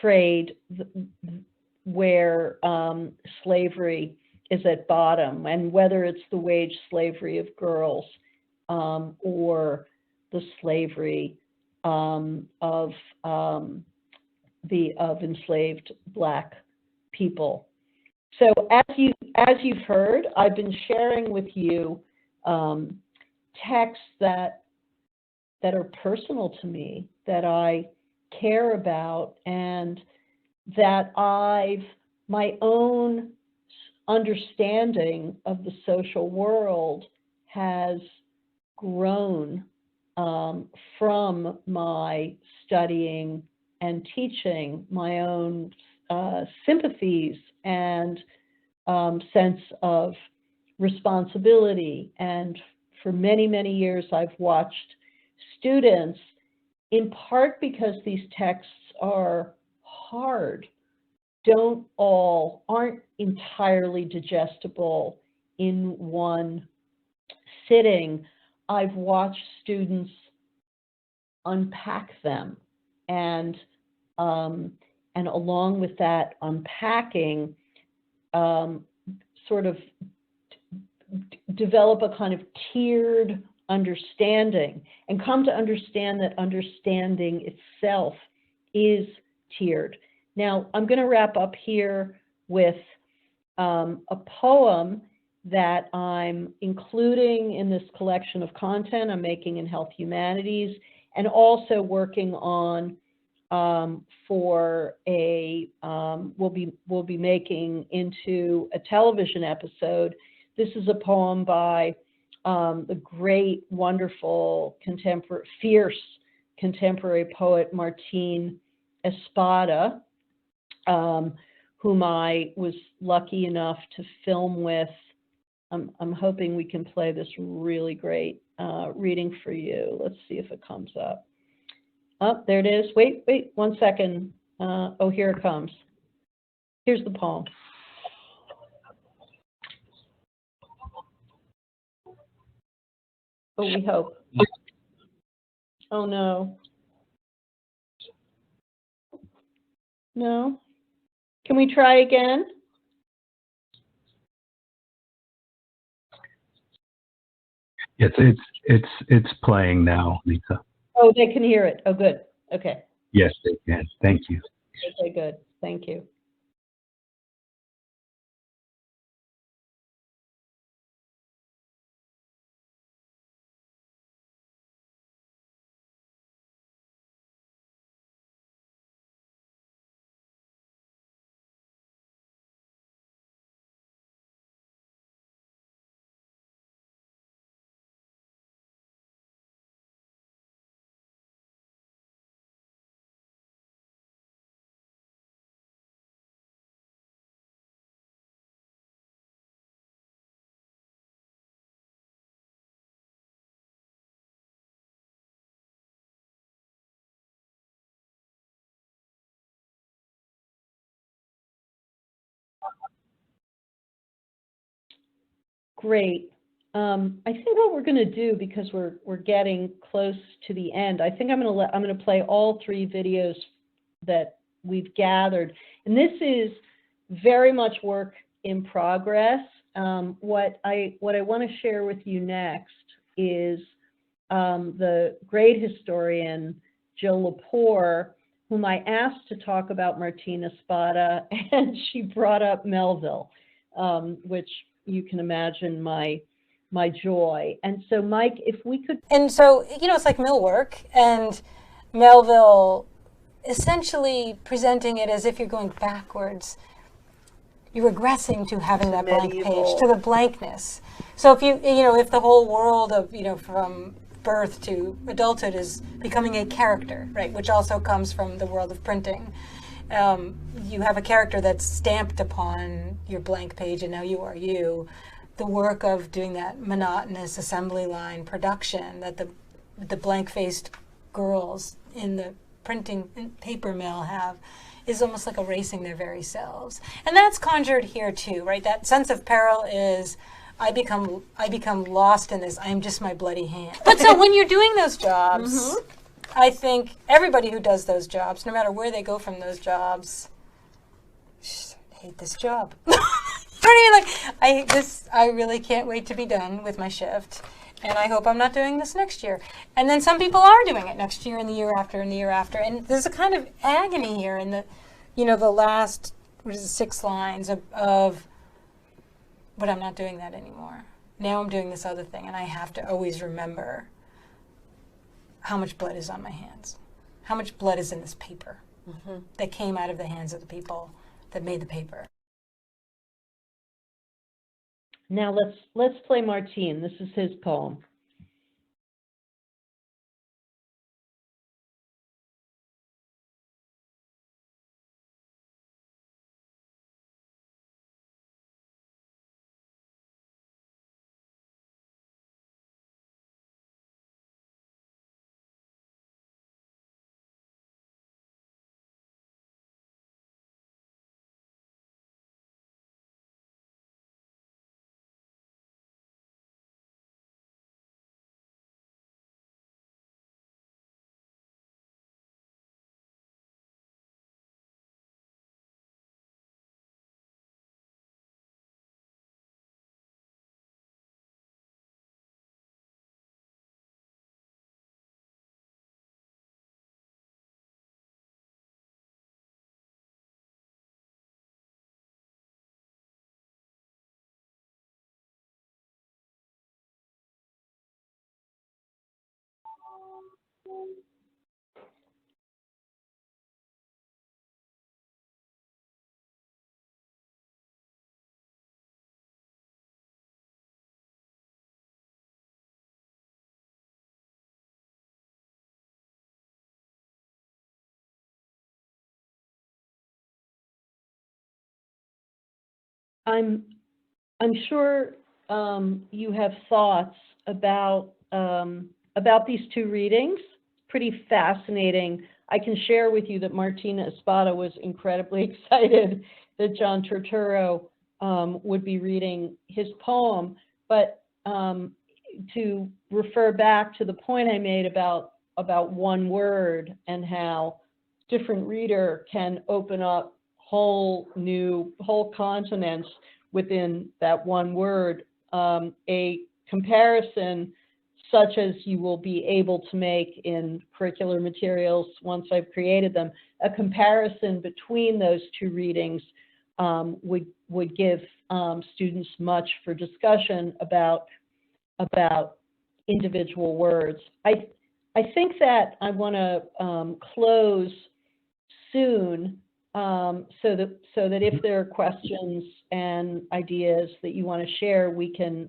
trade where slavery is at bottom, and whether it's the wage slavery of girls or the slavery of enslaved Black people. So as you've heard, I've been sharing with you texts that are personal to me, that I care about, and that my own understanding of the social world has grown from my studying and teaching, my own sympathies and sense of responsibility. And for many, many years, I've watched students, in part because these texts are hard, aren't entirely digestible in one sitting. I've watched students unpack them, and along with that unpacking, sort of develop a kind of tiered understanding, and come to understand that understanding itself is tiered. Now, I'm going to wrap up here with a poem that I'm including in this collection of content I'm making in Health Humanities, and also working on we'll be making into a television episode. This is a poem by the great, wonderful, fierce contemporary poet Martín Espada, whom I was lucky enough to film with. I'm hoping we can play this really great reading for you. Let's see if it comes up. Oh, there it is. Wait, 1 second. Oh, here it comes. Here's the poem. Oh, we hope. Oh, no. No? Can we try again? Yes, it's playing now, Lisa. Oh, they can hear it. Oh, good. Okay. Yes, they can. Thank you. Okay, good. Thank you. Great. I think what we're going to do, because we're getting close to the end, I think I'm going to play all 3 videos that we've gathered, and this is very much work in progress. What I want to share with you next is the great historian Jill Lepore, whom I asked to talk about Martín Espada, and she brought up Melville, which you can imagine my my joy. And so, Mike, if we could. And so, it's like millwork, and Melville essentially presenting it as if you're going backwards. You're regressing to having that blank page, to the blankness. So if if the whole world of, from birth to adulthood is becoming a character, right, which also comes from the world of printing, you have a character that's stamped upon your blank page, and now you are you. The work of doing that monotonous assembly line production that the blank-faced girls in the printing paper mill have is almost like erasing their very selves. And that's conjured here too, right? That sense of peril is I become lost in this. I am just my bloody hand. But so when you're doing those jobs, I think everybody who does those jobs, no matter where they go from those jobs, I hate this job. I really can't wait to be done with my shift. And I hope I'm not doing this next year. And then some people are doing it next year and the year after and the year after. And there's a kind of agony here in the, the last, 6 lines of, but I'm not doing that anymore. Now I'm doing this other thing. And I have to always remember how much blood is on my hands. How much blood is in this paper that came out of the hands of the people that made the paper. Now let's play Martín. This is his poem. I'm sure you have thoughts about these 2 readings. Pretty fascinating. I can share with you that Martín Espada was incredibly excited that John Turturro would be reading his poem. But to refer back to the point I made about one word and how different reader can open up whole continents within that one word, a comparison such as you will be able to make in curricular materials once I've created them, a comparison between those 2 readings would give students much for discussion about individual words. I think that I want to close soon so that if there are questions and ideas that you want to share, we can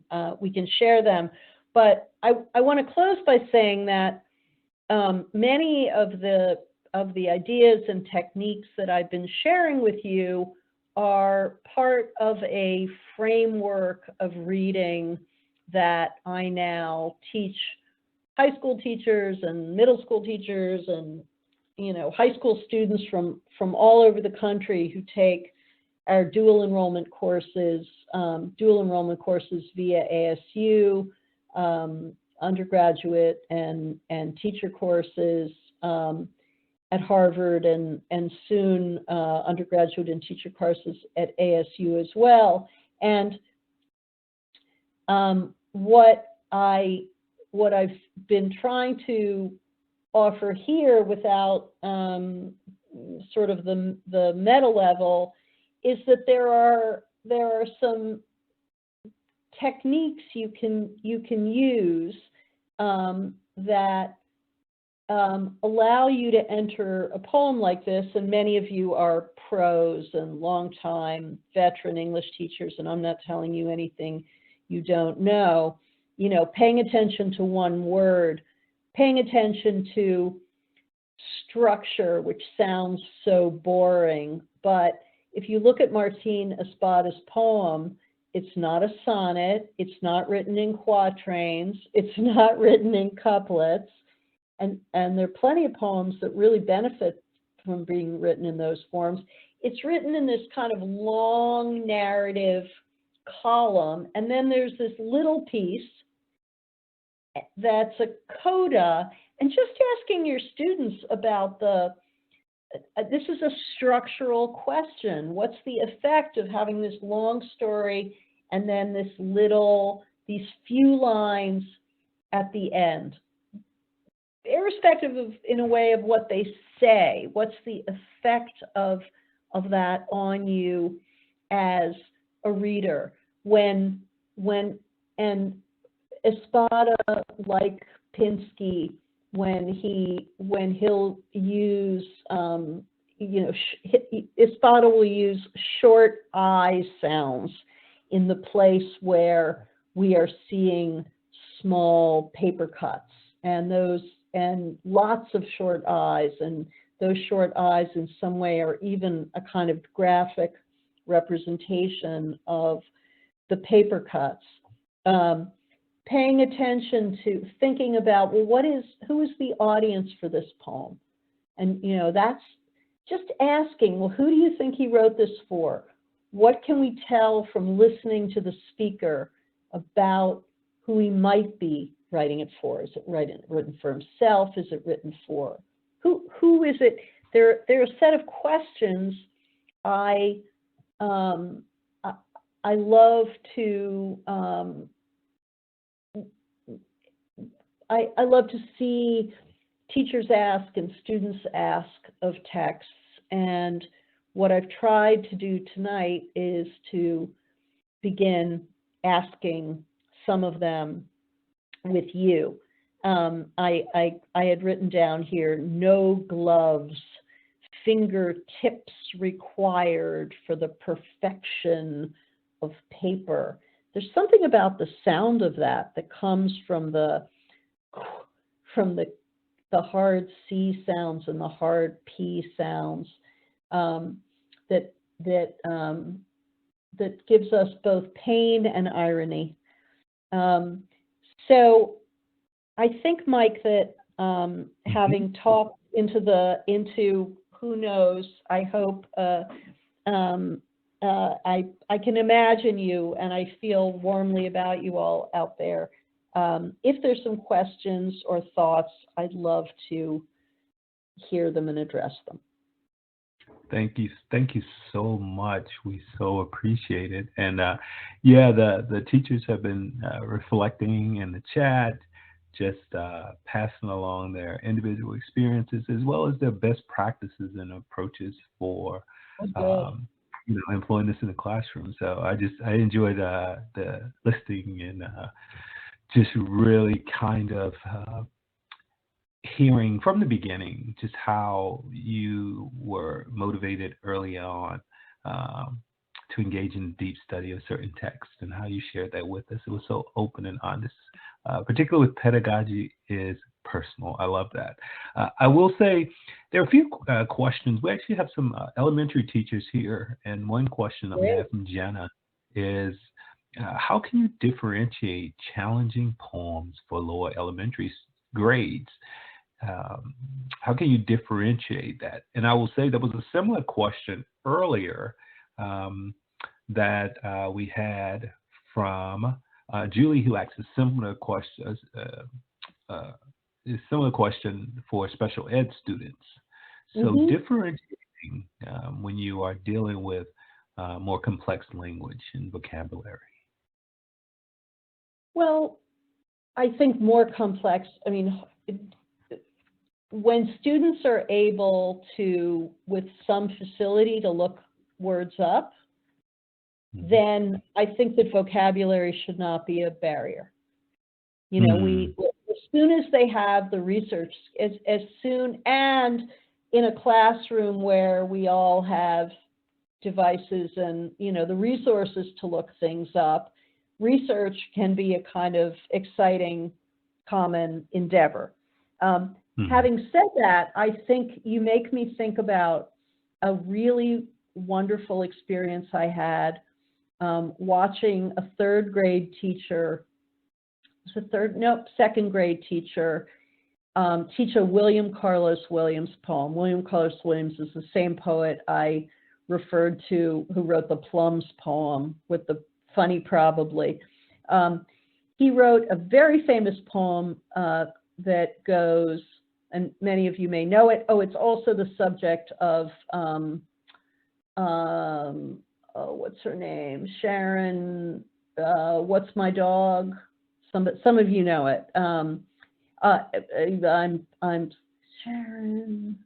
share them. But I want to close by saying that many of the ideas and techniques that I've been sharing with you are part of a framework of reading that I now teach high school teachers and middle school teachers and high school students from all over the country who take our dual enrollment courses via ASU, undergraduate and teacher courses at Harvard, and soon undergraduate and teacher courses at ASU as well. And what I've been trying to offer here without sort of the meta level is that there are some techniques you can use that allow you to enter a poem like this, and many of you are pros and longtime veteran English teachers, and I'm not telling you anything you don't know. You know, paying attention to one word, paying attention to structure, which sounds so boring, but if you look at Martín Espada's poem, it's not a sonnet, it's not written in quatrains, it's not written in couplets, and there are plenty of poems that really benefit from being written in those forms. It's written in this kind of long narrative column, and then there's this little piece that's a coda, and just asking your students about this is a structural question. What's the effect of having this long story and then these few lines at the end? Irrespective of, in a way, of what they say, what's the effect of that on you as a reader? And Espada, like Pinsky, when he'll use, Espada will use short I sounds in the place where we are seeing small paper cuts, and lots of short I's, and those short I's in some way are even a kind of graphic representation of the paper cuts. Paying attention to, thinking about, well, who is the audience for this poem? And, that's just asking, well, who do you think he wrote this for? What can we tell from listening to the speaker about who he might be writing it for? Is it written for himself? Is it written for who is it? There are a set of questions I love to I love to see teachers ask and students ask of texts, and what I've tried to do tonight is to begin asking some of them with you. I had written down here, no gloves, fingertips required for the perfection of paper. There's something about the sound of that comes from the hard C sounds and the hard P sounds that gives us both pain and irony. So I think, Mike, that having talked into who knows, I hope I can imagine you, and I feel warmly about you all out there. If there's some questions or thoughts, I'd love to hear them and address them. Thank you so much. We so appreciate it. And the teachers have been reflecting in the chat, just passing along their individual experiences as well as their best practices and approaches for employing this in the classroom. So I enjoyed the listening and just really kind of hearing from the beginning just how you were motivated early on to engage in deep study of certain texts, and how you shared that with us. It was so open and honest, particularly with pedagogy is personal. I love that. I will say there are a few questions. We actually have some elementary teachers here, and one question that we have from Jenna is, how can you differentiate challenging poems for lower elementary grades? How can you differentiate that? And I will say there was a similar question earlier that we had from Julie, who asked a similar question for special ed students. So differentiating when you are dealing with more complex language and vocabulary. Well, I think more complex, when students are able to, with some facility, to look words up, then I think that vocabulary should not be a barrier. You know, as soon as they have the research, as soon, and in a classroom where we all have devices and, you know, the resources to look things up, research can be a kind of exciting, common endeavor. Having said that, I think you make me think about a really wonderful experience I had watching a third grade teacher, second grade teacher, teach a William Carlos Williams poem. William Carlos Williams is the same poet I referred to who wrote the Plums poem with the funny probably. He wrote a very famous poem that goes, and many of you may know it. Oh, it's also the subject of, what's her name? Sharon, What's My Dog? Some of you know it. I'm Sharon.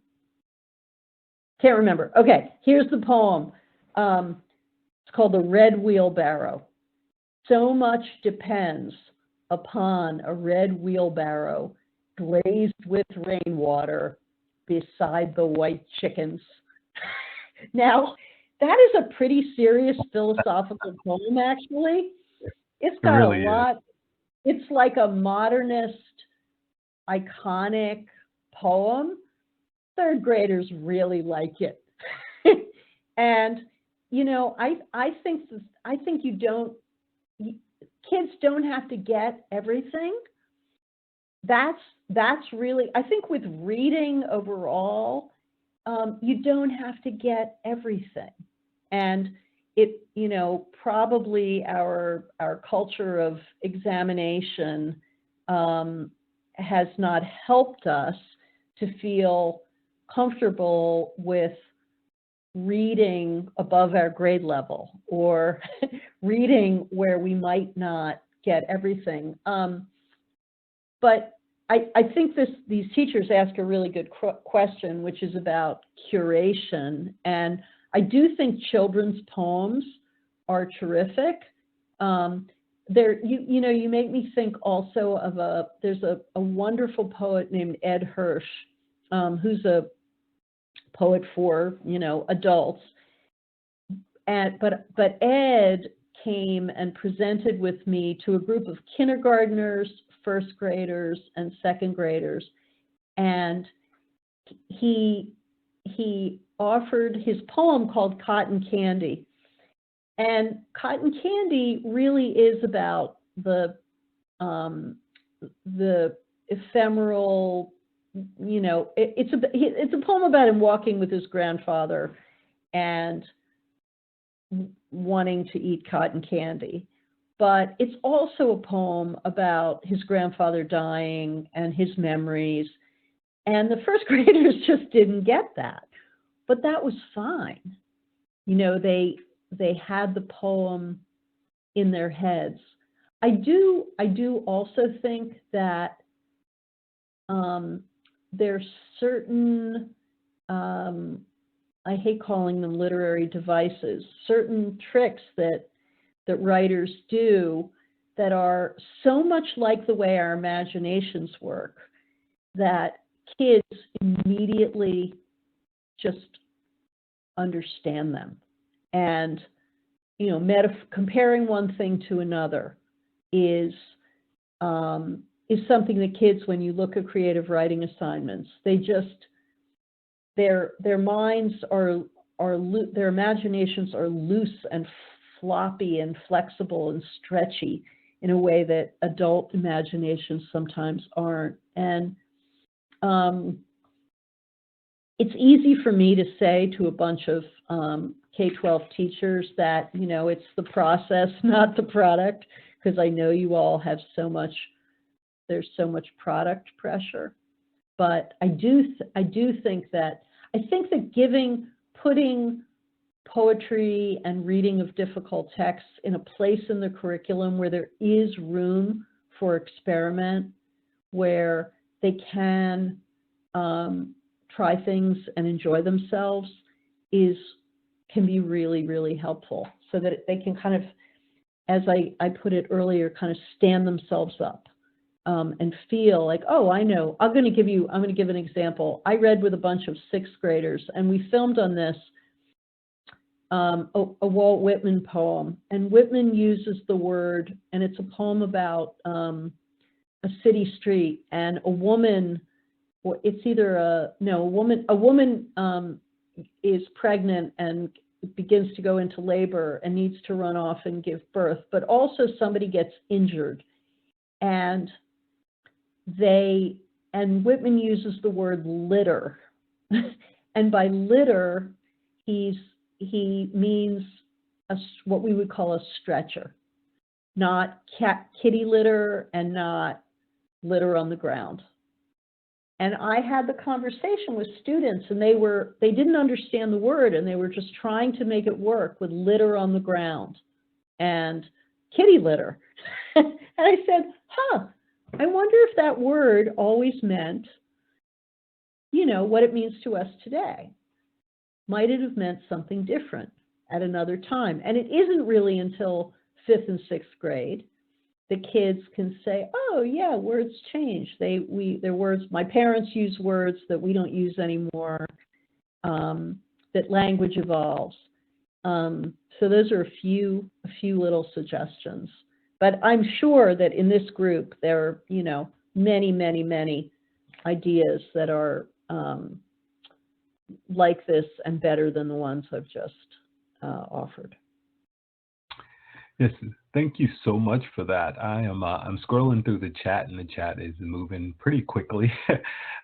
Can't remember. Okay, here's the poem. It's called The Red Wheelbarrow. So much depends upon a red wheelbarrow glazed with rainwater beside the white chickens. Now, that is a pretty serious philosophical poem, actually. It's got really a lot. It's like a modernist, iconic poem. Third graders really like it. And, you know, I think kids don't have to get everything. That's really, I think with reading overall, you don't have to get everything. And it, you know, probably our culture of examination has not helped us to feel comfortable with reading above our grade level or reading where we might not get everything. But I think these teachers ask a really good question, which is about curation. And I do think children's poems are terrific. You make me think also of there's a wonderful poet named Ed Hirsch, who's a poet for, you know, adults. But Ed came and presented with me to a group of kindergartners, first graders, and second graders. And he offered his poem called Cotton Candy. And Cotton Candy really is about the ephemeral, you know, it's a poem about him walking with his grandfather and wanting to eat cotton candy. But it's also a poem about his grandfather dying and his memories. And the first graders just didn't get that. But that was fine. You know, they had the poem in their heads. I do also think that there's certain, I hate calling them literary devices, certain tricks that writers do that are so much like the way our imaginations work that kids immediately just understand them. And, you know, comparing one thing to another is something that kids, when you look at creative writing assignments, they just, their minds are their imaginations are loose and floppy and flexible and stretchy in a way that adult imaginations sometimes aren't. And it's easy for me to say to a bunch of K-12 teachers that, you know, it's the process, not the product, because I know you all have there's so much product pressure. But I do think that putting poetry and reading of difficult texts in a place in the curriculum where there is room for experiment, where they can try things and enjoy themselves, can be really, really helpful. so that they can kind of, as I put it earlier, kind of stand themselves up and feel like, oh, I know. I'm going to give an example. I read with a bunch of sixth graders, and we filmed on this a Walt Whitman poem. And Whitman uses the word, and it's a poem about a city street, and a woman, or it's either a woman is pregnant and begins to go into labor and needs to run off and give birth, but also somebody gets injured, and Whitman uses the word litter, and by litter he means what we would call a stretcher, not kitty litter and not litter on the ground. And I had the conversation with students, and they didn't understand the word, and they were just trying to make it work with litter on the ground and kitty litter. And I said, I wonder if that word always meant, what it means to us today. Might it have meant something different at another time? And it isn't really until 5th and 6th grade the kids can say, oh yeah, words change. Their words, my parents use words that we don't use anymore, that language evolves. So those are a few little suggestions. But I'm sure that in this group there are, many, many, many ideas that are like this and better than the ones I've just offered. Yes, thank you so much for that. I'm scrolling through the chat, and the chat is moving pretty quickly,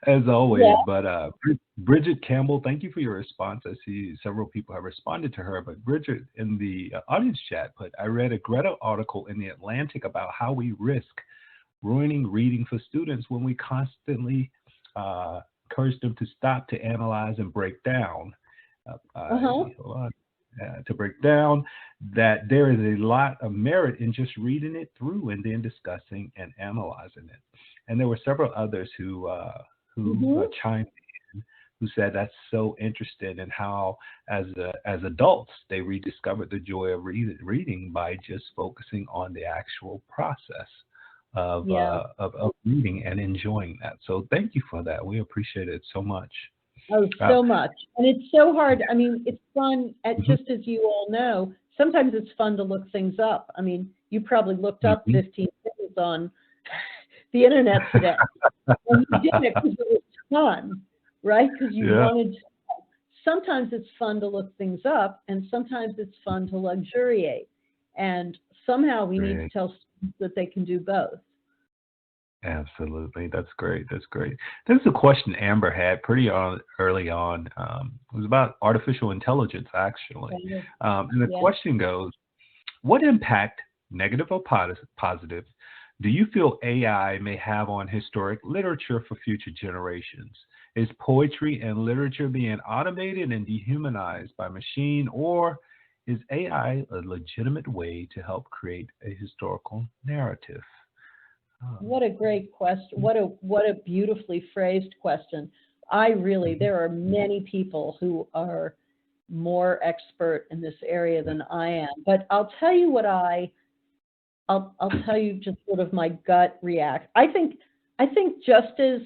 as always. Yeah. But Bridget Campbell, thank you for your response. I see several people have responded to her, but Bridget in the audience chat put, I read a Greta article in The Atlantic about how we risk ruining reading for students when we constantly encourage them to stop, to analyze, and break down. To break down that there is a lot of merit in just reading it through and then discussing and analyzing it. And there were several others who chimed in, who said that's so interesting, and how as adults they rediscovered the joy of reading by just focusing on the actual process of reading and enjoying that. So thank you for that. We appreciate it so much. Oh, so much. And it's so hard. I mean, it's fun, just as you all know, sometimes it's fun to look things up. I mean, you probably looked up 15 things on the internet today. And you did it because it was fun, right? Because you wanted to. Sometimes it's fun to look things up, and sometimes it's fun to luxuriate. And somehow we need to tell students that they can do both. Absolutely. That's great. That's great. This is a question Amber had pretty early on. It was about artificial intelligence, actually. And the question goes, what impact, negative or positive, do you feel AI may have on historic literature for future generations? Is poetry and literature being automated and dehumanized by machine, or is AI a legitimate way to help create a historical narrative? What a great question. What a beautifully phrased question. There are many people who are more expert in this area than I am, but I'll tell you I'll tell you just sort of my gut react. I think just as,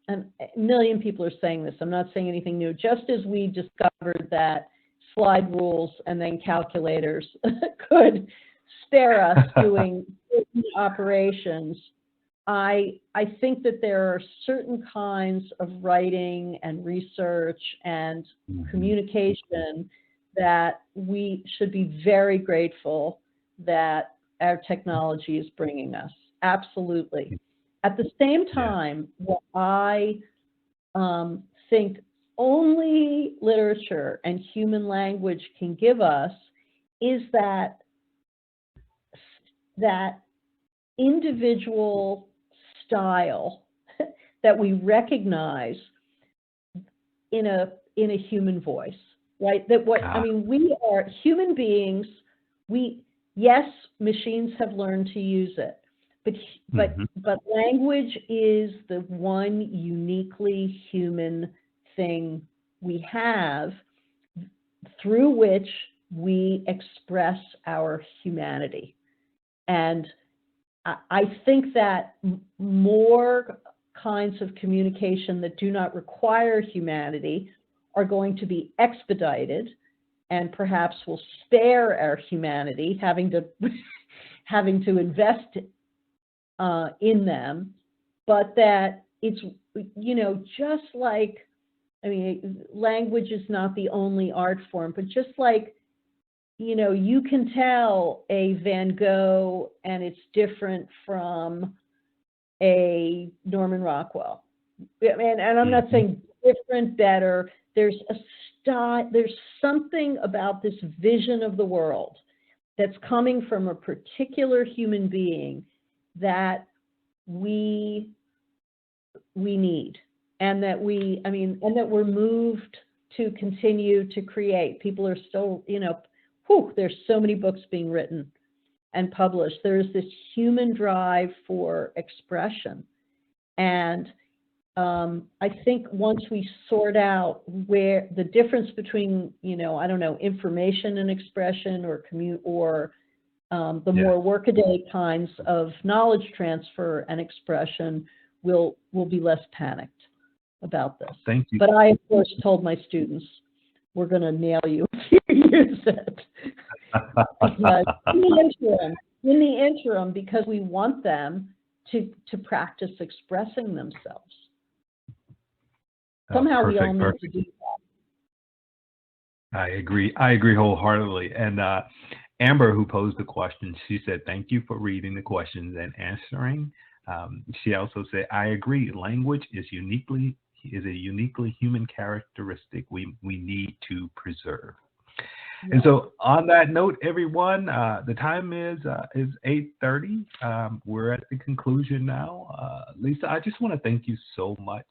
and a million people are saying this, I'm not saying anything new, just as we discovered that slide rules and then calculators could spare us doing operations, I think that there are certain kinds of writing and research and communication that we should be very grateful that our technology is bringing us. Absolutely. At the same time, what I think only literature and human language can give us is that individual style that we recognize in a human voice, right? We are human beings. Yes, machines have learned to use it, but language is the one uniquely human thing we have, through which we express our humanity. And I think that more kinds of communication that do not require humanity are going to be expedited, and perhaps will spare our humanity having to invest in them, but that it's, you know, just like, I mean, language is not the only art form, but just like, you know, you can tell a Van Gogh and it's different from a Norman Rockwell. And I'm not saying different, better. There's a style, there's something about this vision of the world that's coming from a particular human being that we need, and that and that we're moved to continue to create. People are still, you know, there's so many books being written and published. There's this human drive for expression. And I think once we sort out where the difference between, you know, I don't know, information and expression, or the more workaday kinds of knowledge transfer and expression, we'll be less panicked about this. Thank you. But I, of course, told my students, we're going to nail you if you use it. But in the interim, because we want them to practice expressing themselves. Somehow we all need to do that. I agree wholeheartedly. And Amber, who posed the question, she said, thank you for reading the questions and answering. She also said, I agree, language is a uniquely human characteristic we need to preserve. Yeah. And so on that note, everyone, the time is 8:30. We're at the conclusion now. Lisa, I just want to thank you so much.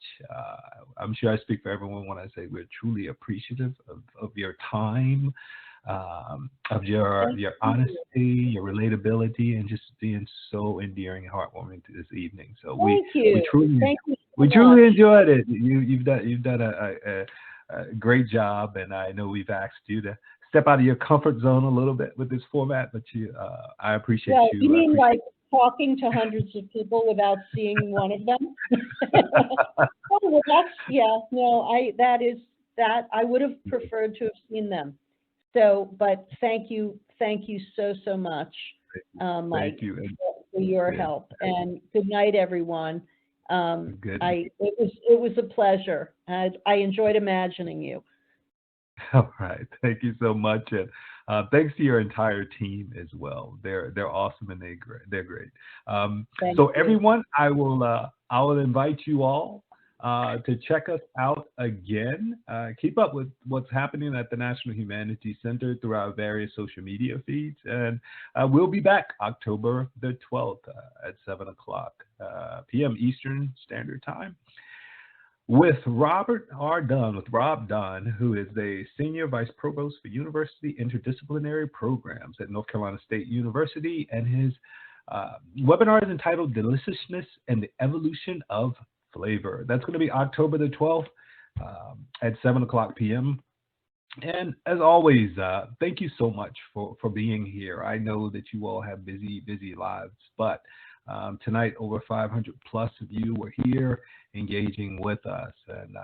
I'm sure I speak for everyone when I say we're truly appreciative of your time, of your honesty, your relatability, and just being so endearing and heartwarming to this evening. So we truly enjoyed it. You've done a great job, and I know we've asked you to step out of your comfort zone a little bit with this format, but I appreciate you. You mean like talking to hundreds of people without seeing one of them? Oh, well, I would have preferred to have seen them. So, but thank you so much, Mike, for your help. And good night, everyone. It was a pleasure. I enjoyed imagining you. All right, thank you so much, and thanks to your entire team as well. They're awesome, and they're great. So everyone, I will invite you all to check us out again. Keep up with what's happening at the National Humanities Center through our various social media feeds, and we'll be back October the 12th at 7:00 p.m. Eastern Standard Time. With Rob Dunn, who is the Senior Vice Provost for University Interdisciplinary Programs at North Carolina State University, and his webinar is entitled Deliciousness and the Evolution of Flavor. That's going to be October the 12th at 7:00 p.m. And as always, thank you so much for being here. I know that you all have busy lives, but tonight over 500 plus of you were here engaging with us and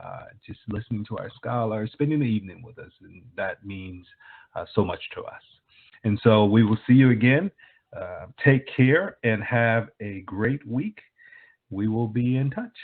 just listening to our scholars, spending the evening with us, and that means so much to us. And so we will see you again. Take care and have a great week. We will be in touch.